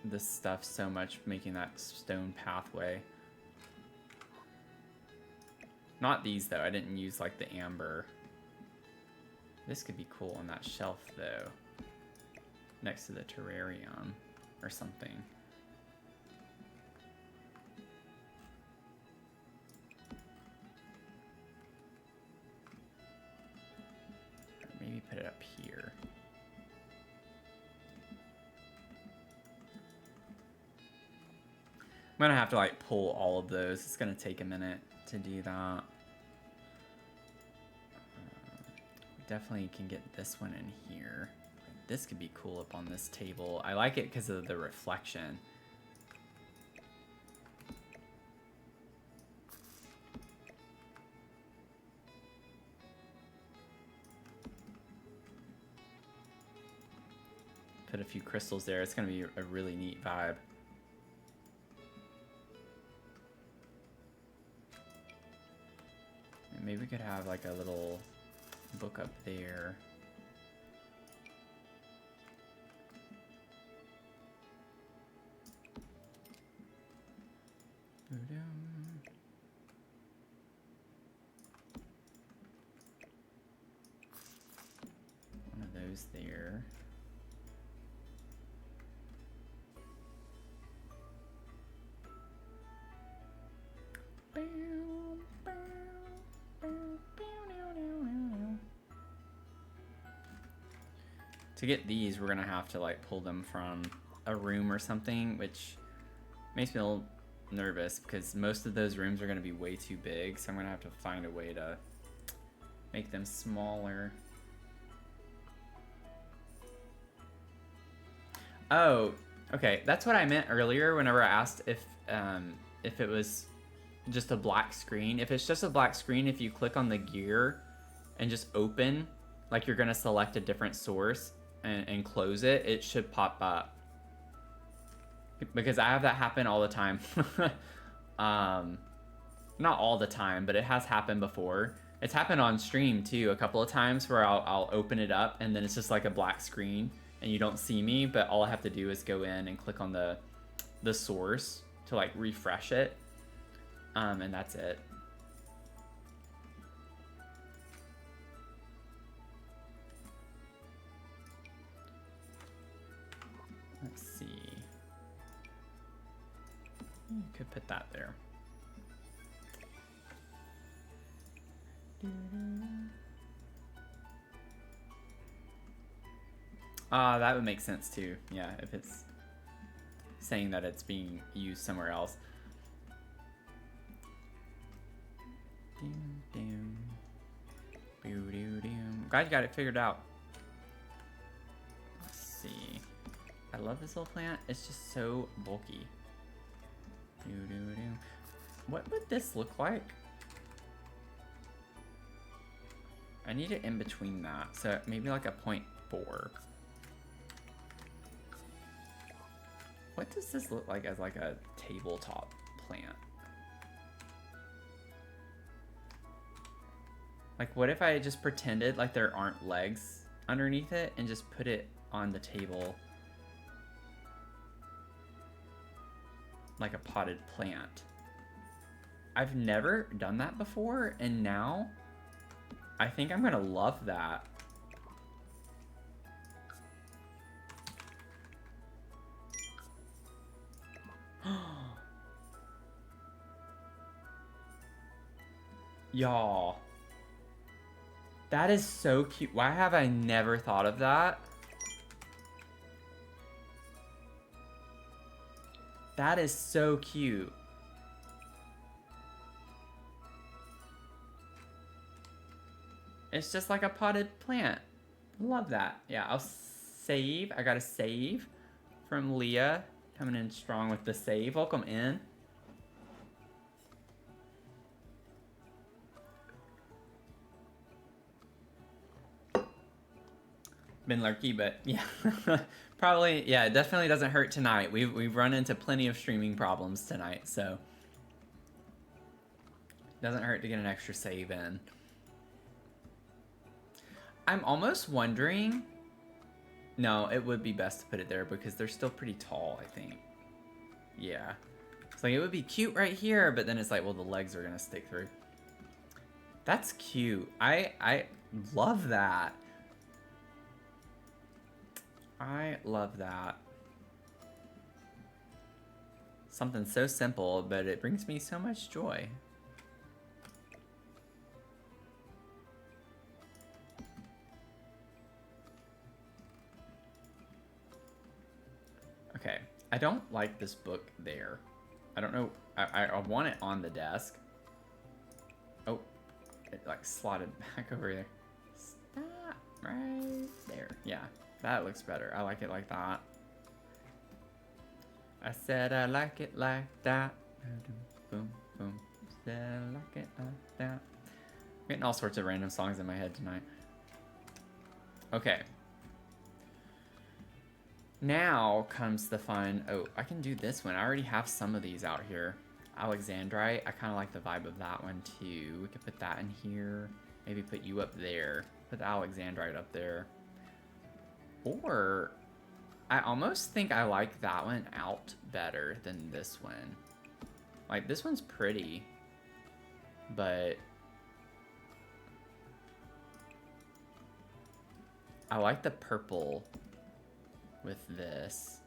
this stuff so much, making that stone pathway. Not these though. I didn't use like the amber. This could be cool on that shelf though, next to the terrarium or something. Maybe put it up here. I'm gonna have to like pull all of those. It's gonna take a minute to do that. Definitely can get this one in here. This could be cool up on this table. I like it because of the reflection. Put a few crystals there. It's gonna be a really neat vibe. And maybe we could have like a little book up there. One of those there. To get these, we're gonna have to like pull them from a room or something, which makes me a little nervous because most of those rooms are gonna be way too big, so I'm gonna have to find a way to make them smaller. Oh, okay, that's what I meant earlier whenever I asked if it was just a black screen. If it's just a black screen, if you click on the gear and just open, like you're gonna select a different source and close it, it should pop up. Because I have that happen all the time. Not all the time, but it has happened before. It's happened on stream too a couple of times where I'll open it up and then it's just like a black screen and you don't see me, but all I have to do is go in and click on the source to like refresh it. And that's it. Let's see. You could put that there. That would make sense too. Yeah, if it's saying that it's being used somewhere else. Glad you got it figured out. Let's see. I love this little plant. It's just so bulky. What would this look like? I need it in between that. So maybe like a 0.4. What does this look like as like a tabletop plant? Like what if I just pretended like there aren't legs underneath it and just put it on the table like a potted plant? I've never done that before, and now I think I'm gonna love that. Y'all, that is so cute. Why have I never thought of that? That is so cute. It's just like a potted plant. Love that. Yeah, I'll save. I gotta save from Leah. Coming in strong with the save. Welcome in. Been lurky, but yeah. Probably, yeah, it definitely doesn't hurt tonight. We've run into plenty of streaming problems tonight, so doesn't hurt to get an extra save in. I'm almost wondering... No, it would be best to put it there because they're still pretty tall, I think. Yeah. It's like, it would be cute right here, but then it's like, well, the legs are gonna stick through. That's cute. I love that. I love that. Something so simple, but it brings me so much joy. Okay, I don't like this book there. I don't know, I want it on the desk. Oh, it like slotted back over there. Stop right there. Yeah, that looks better. I like it like that. I said I like it like that. Boom, boom. Said I like it like that. I'm getting all sorts of random songs in my head tonight. Okay. Now comes the fun. Oh, I can do this one. I already have some of these out here. Alexandrite. I kind of like the vibe of that one too. We could put that in here. Maybe put you up there. Put the Alexandrite up there. Or I almost think I like that one out better than this one. Like, this one's pretty, but I like the purple with this.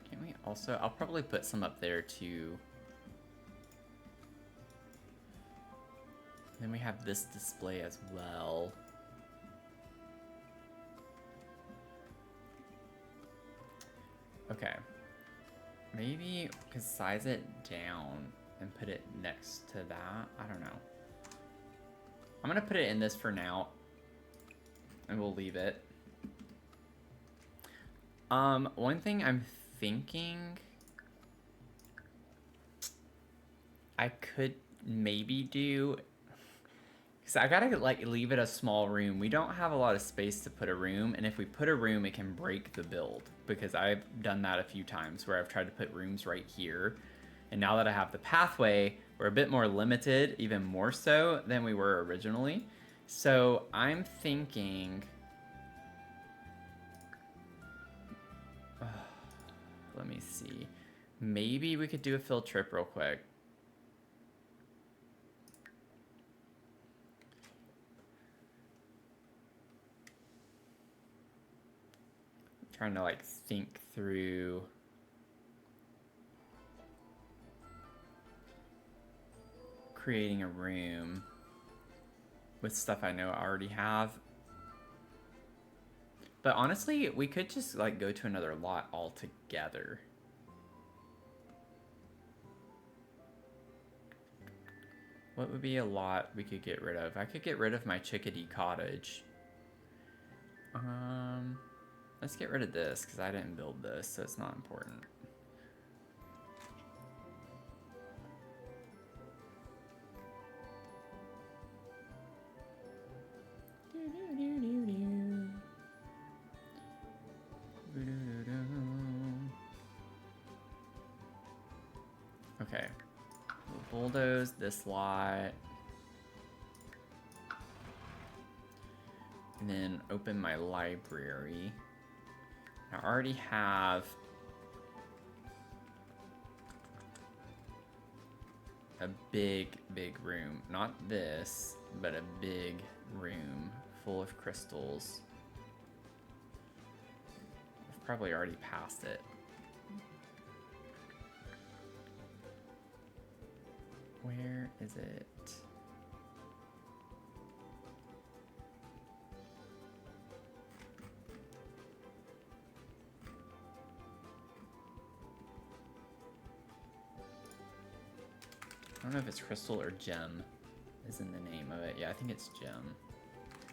Can we also, I'll probably put some up there too. Then we have this display as well. Okay. Maybe we could size it down and put it next to that. I don't know. I'm gonna put it in this for now, and we'll leave it. One thing I'm thinking I could maybe do, because I gotta like leave it a small room. We don't have a lot of space to put a room, and if we put a room, it can break the build, because I've done that a few times where I've tried to put rooms right here. And now that I have the pathway, we're a bit more limited, even more so than we were originally. So I'm thinking, let me see. Maybe we could do a field trip real quick. I'm trying to like think through. Creating a room with stuff I know I already have. But honestly, we could just like go to another lot altogether. What would be a lot we could get rid of? I could get rid of my chickadee cottage. Let's get rid of this because I didn't build this, so it's not important. Okay, we'll bulldoze this lot. And then open my library. I already have a big room. Not this, but a big room full of crystals. I've probably already passed it. is it? I don't know if it's crystal or gem is in the name of it. Yeah, I think it's gem.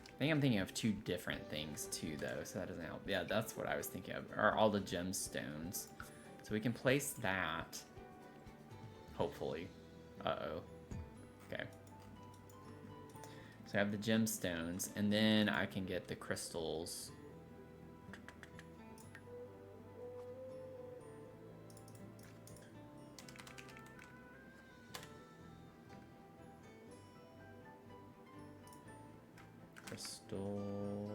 I think I'm thinking of two different things too, though, so that doesn't help. Yeah, that's what I was thinking of, are all the gemstones. So we can place that, hopefully. Uh-oh. Okay. So I have the gemstones, and then I can get the crystals. Crystal.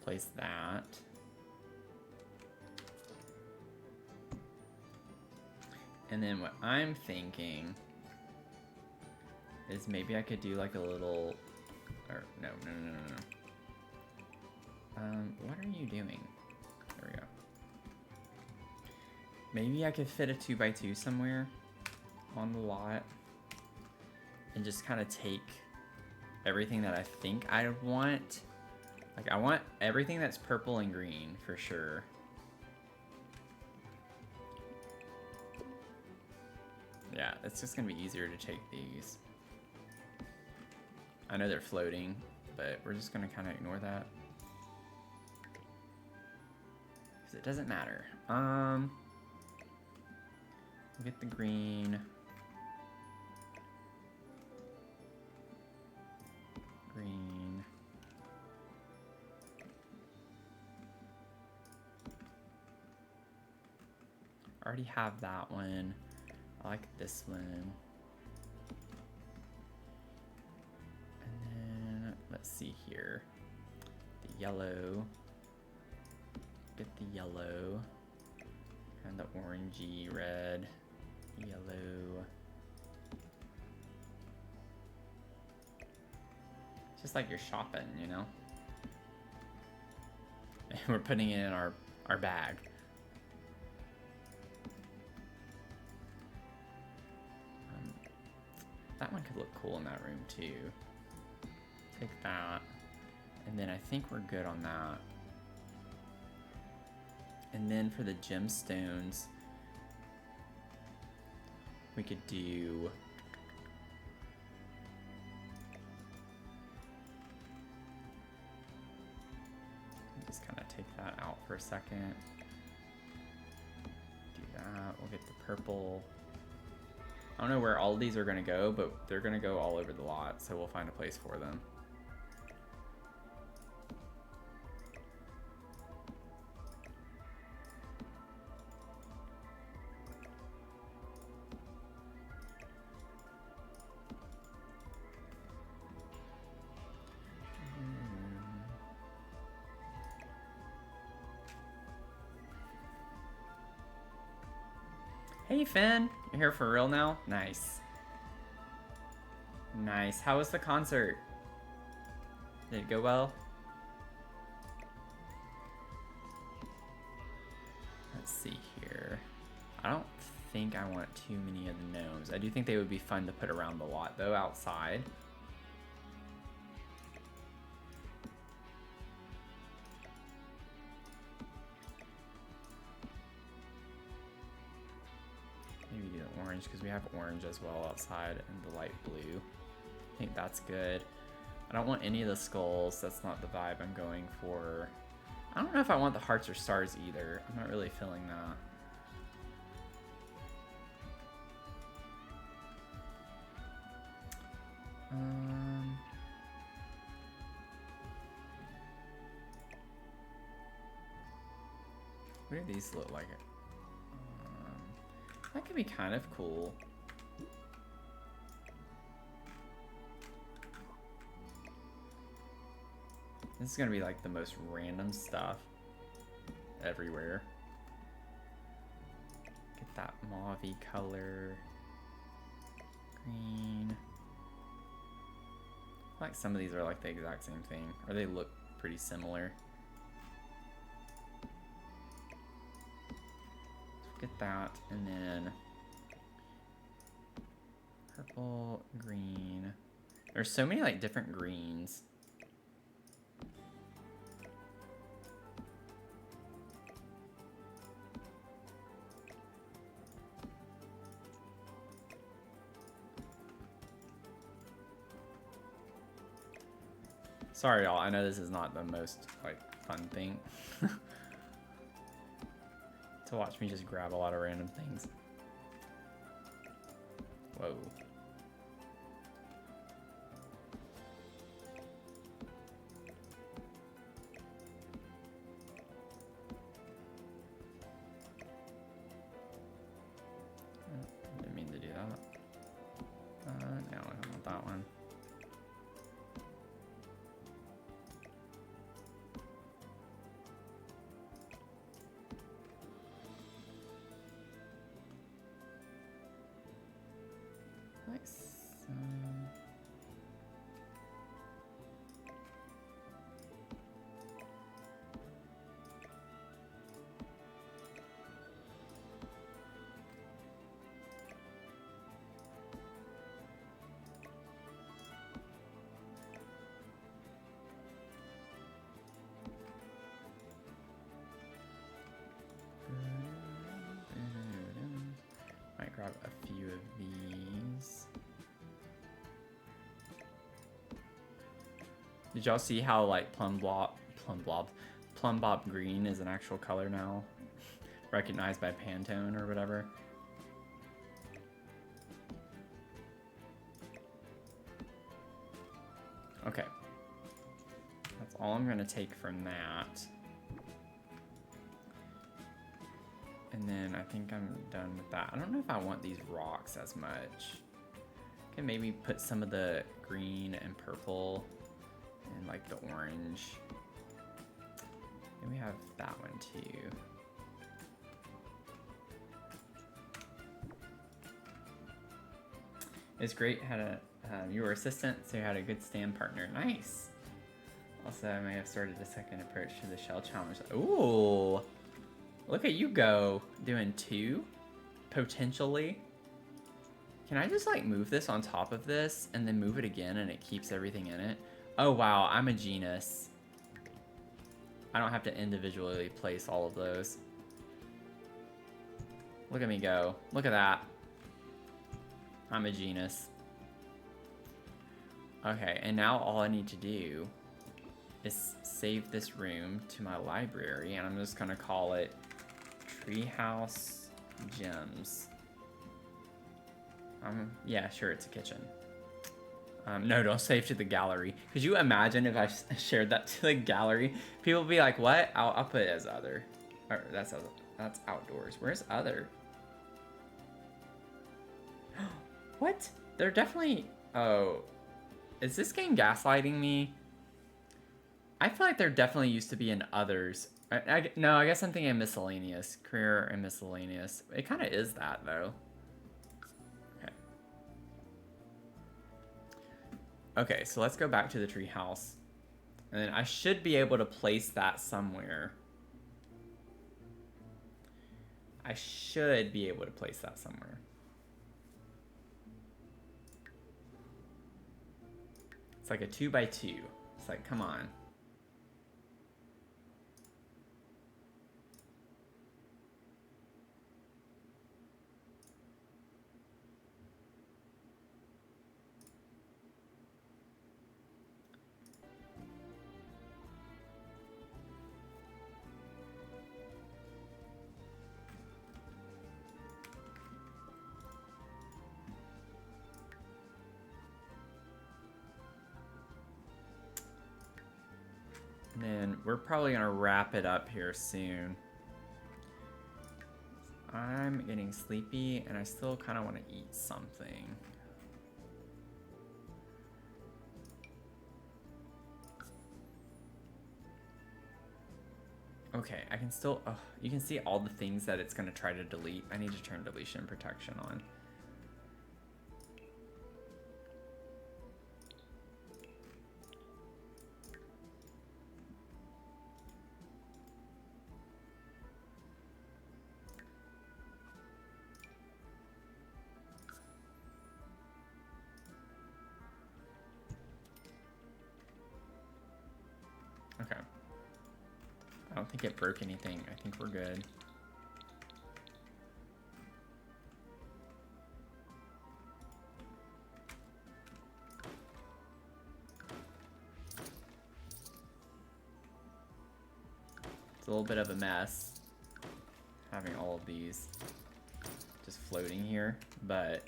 Place that. And then what I'm thinking is maybe I could do like a little, or no. What are you doing? There we go. Maybe I could fit a 2x2 somewhere on the lot and just kind of take everything that I think I want. Like I want everything that's purple and green for sure. Yeah, it's just gonna be easier to take these. I know they're floating, but we're just gonna kind of ignore that. Because it doesn't matter. We'll get the green. Green. I already have that one. I like this one. And then, let's see here. The yellow. Get the yellow. And the orangey red. Yellow. It's just like you're shopping, you know? And we're putting it in our bag. That one could look cool in that room too. Take that. And then I think we're good on that. And then for the gemstones, we could do... Just kind of take that out for a second. Do that. We'll get the purple. I don't know where all of these are going to go, but they're going to go all over the lot, so we'll find a place for them. Hey Finn, you're here for real now? Nice. Nice. How was the concert? Did it go well? Let's see here. I don't think I want too many of the gnomes. I do think they would be fun to put around the lot though, outside. Maybe do the orange because we have orange as well outside and the light blue. I think that's good. I don't want any of the skulls. That's not the vibe I'm going for. I don't know if I want the hearts or stars either. I'm not really feeling that. What do these look like? That could be kind of cool. This is gonna be like the most random stuff everywhere. Get that mauve-y color. Green. I feel like some of these are like the exact same thing, or they look pretty similar. Get that, and then There's so many like different greens. Sorry, y'all. I know this is not the most like fun thing to watch me just grab a lot of random things. Whoa. Didn't mean to do that. No, I don't want that one. Nice. Might grab a few of these. Did y'all see how like plum bob green is an actual color now, recognized by Pantone or whatever? Okay, that's all I'm gonna take from that. And then I think I'm done with that. I don't know if I want these rocks as much. I can maybe put some of the green and purple and like the orange. And we have that one too. It's great. Had a you were assistant, so you had a good stand partner. Nice. Also, I may have started a second approach to the shell challenge. Ooh. Look at you go, doing 2, potentially. Can I just like move this on top of this and then move it again and it keeps everything in it? Oh wow, I'm a genius. I don't have to individually place all of those. Look at me go, look at that. I'm a genius. Okay, and now all I need to do is save this room to my library, and I'm just gonna call it Treehouse Gems. Yeah, sure, it's a kitchen. No, don't save to the gallery. Could you imagine if I shared that to the gallery? People would be like, what? I'll put it as other. Or that's outdoors. Where's other? What? They're definitely... Oh. Is this game gaslighting me? I feel like there definitely used to be an others. No, I guess I'm thinking miscellaneous. Career and miscellaneous. It kind of is that, though. Okay. Okay, so let's go back to the tree house. And then I should be able to place that somewhere. I should be able to place that somewhere. It's like a 2x2. It's like, come on. And then we're probably gonna wrap it up here soon. I'm getting sleepy and I still kind of want to eat something. Okay, I can still, you can see all the things that it's gonna try to delete. I need to turn deletion protection on. I don't think it broke anything. I think we're good. It's a little bit of a mess having all of these just floating here, but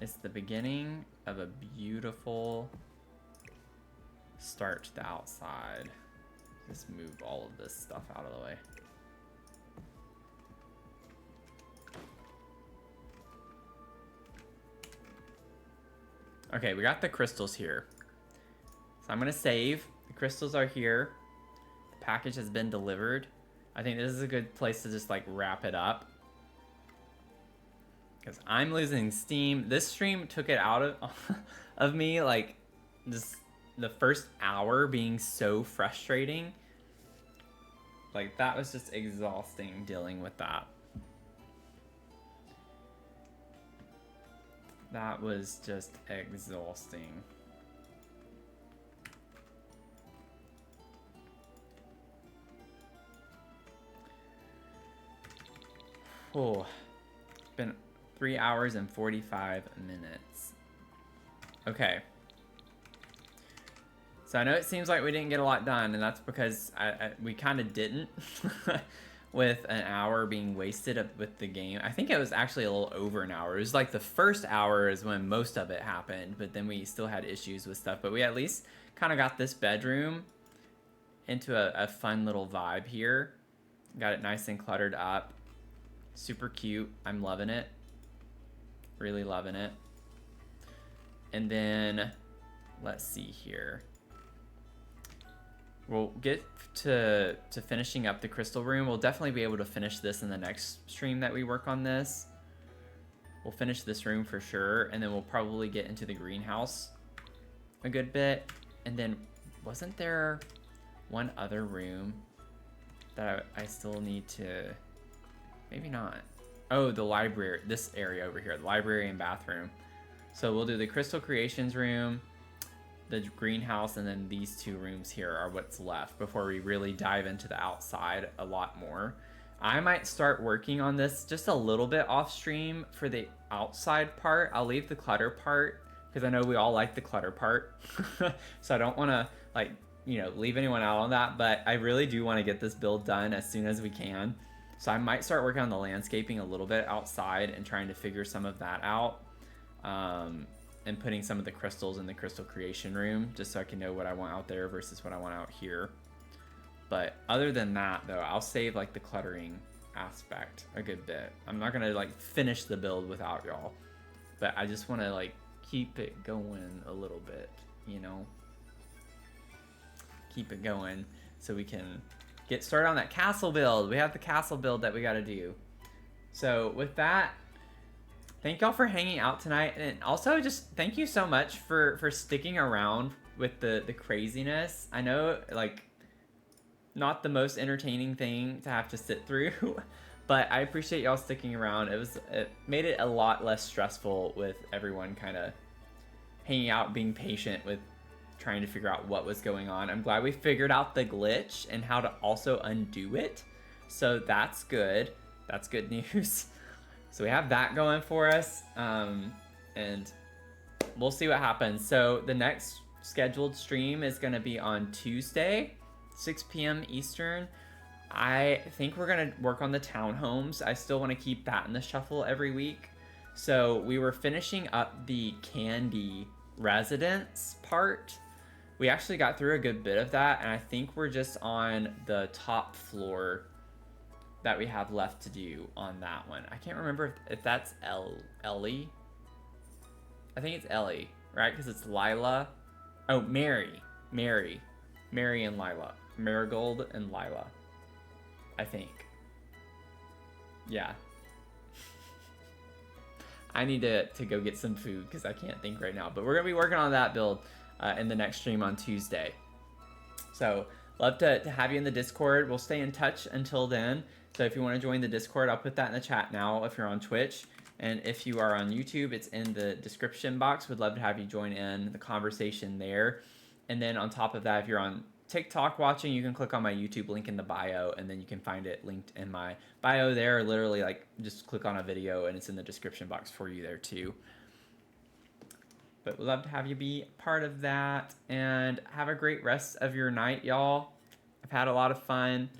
it's the beginning of a beautiful start to the outside. Just move all of this stuff out of the way. Okay, we got the crystals here. So I'm gonna save. The crystals are here. The package has been delivered. I think this is a good place to just like wrap it up, because I'm losing steam. This stream took it out of me, like just the first hour being so frustrating. Like that was just exhausting dealing with that. That was just exhausting. Oh, it's been 3 hours and 45 minutes. Okay. So I know it seems like we didn't get a lot done, and that's because we kind of didn't with an hour being wasted with the game. I think it was actually a little over an hour. It was like the first hour is when most of it happened, but then we still had issues with stuff. But we at least kind of got this bedroom into a fun little vibe here. Got it nice and cluttered up. Super cute. I'm loving it. Really loving it. And then let's see here. We'll get to finishing up the crystal room. We'll definitely be able to finish this in the next stream that we work on this. We'll finish this room for sure, and then we'll probably get into the greenhouse a good bit. And then wasn't there one other room that I still need to... Maybe not. Oh, the library. This area over here. The library and bathroom. So we'll do the Crystal Creations room, the greenhouse, and then these two rooms here are what's left before we really dive into the outside a lot more. I might start working on this just a little bit off stream for the outside part. I'll leave the clutter part because I know we all like the clutter part. So I don't want to, like, you know, leave anyone out on that, but I really do want to get this build done as soon as we can. So I might start working on the landscaping a little bit outside and trying to figure some of that out. And putting some of the crystals in the crystal creation room just so I can know what I want out there versus what I want out here. But other than that, though, I'll save like the cluttering aspect a good bit. I'm not gonna like finish the build without y'all, but I just want to like keep it going a little bit, you know, keep it going so we can get started on that castle build. We have the castle build that we got to do. So with that, thank y'all for hanging out tonight, and also just thank you so much for sticking around with the craziness. I know, like, not the most entertaining thing to have to sit through, but I appreciate y'all sticking around. It made it a lot less stressful with everyone kind of hanging out, being patient with trying to figure out what was going on. I'm glad we figured out the glitch and how to also undo it, so that's good. That's good news. So we have that going for us, and we'll see what happens. So the next scheduled stream is going to be on Tuesday, 6 p.m. Eastern. I think we're going to work on the townhomes. I still want to keep that in the shuffle every week. So we were finishing up the Candy residence part. We actually got through a good bit of that, and I think we're just on the top floor that we have left to do on that one. I can't remember if that's Ellie. I think it's Ellie, right? Because it's Lila. Oh, Mary and Lila. Marigold and Lila, I think. Yeah. I need to go get some food because I can't think right now. But we're going to be working on that build in the next stream on Tuesday. So love to have you in the Discord. We'll stay in touch until then. So if you want to join the Discord, I'll put that in the chat now if you're on Twitch. And if you are on YouTube, it's in the description box. We'd love to have you join in the conversation there. And then on top of that, if you're on TikTok watching, you can click on my YouTube link in the bio, and then you can find it linked in my bio there. Literally, like, just click on a video, and it's in the description box for you there too. But we'd love to have you be part of that, and have a great rest of your night, y'all. I've had a lot of fun.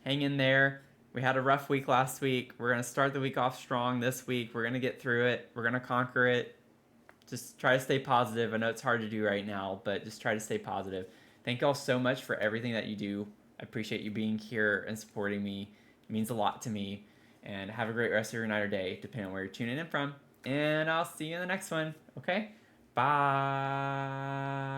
Hang in there. We had a rough week last week. We're going to start the week off strong this week. We're going to get through it. We're going to conquer it. Just try to stay positive. I know it's hard to do right now, but just try to stay positive. Thank y'all so much for everything that you do. I appreciate you being here and supporting me. It means a lot to me. And have a great rest of your night or day, depending on where you're tuning in from. And I'll see you in the next one. Okay? Bye.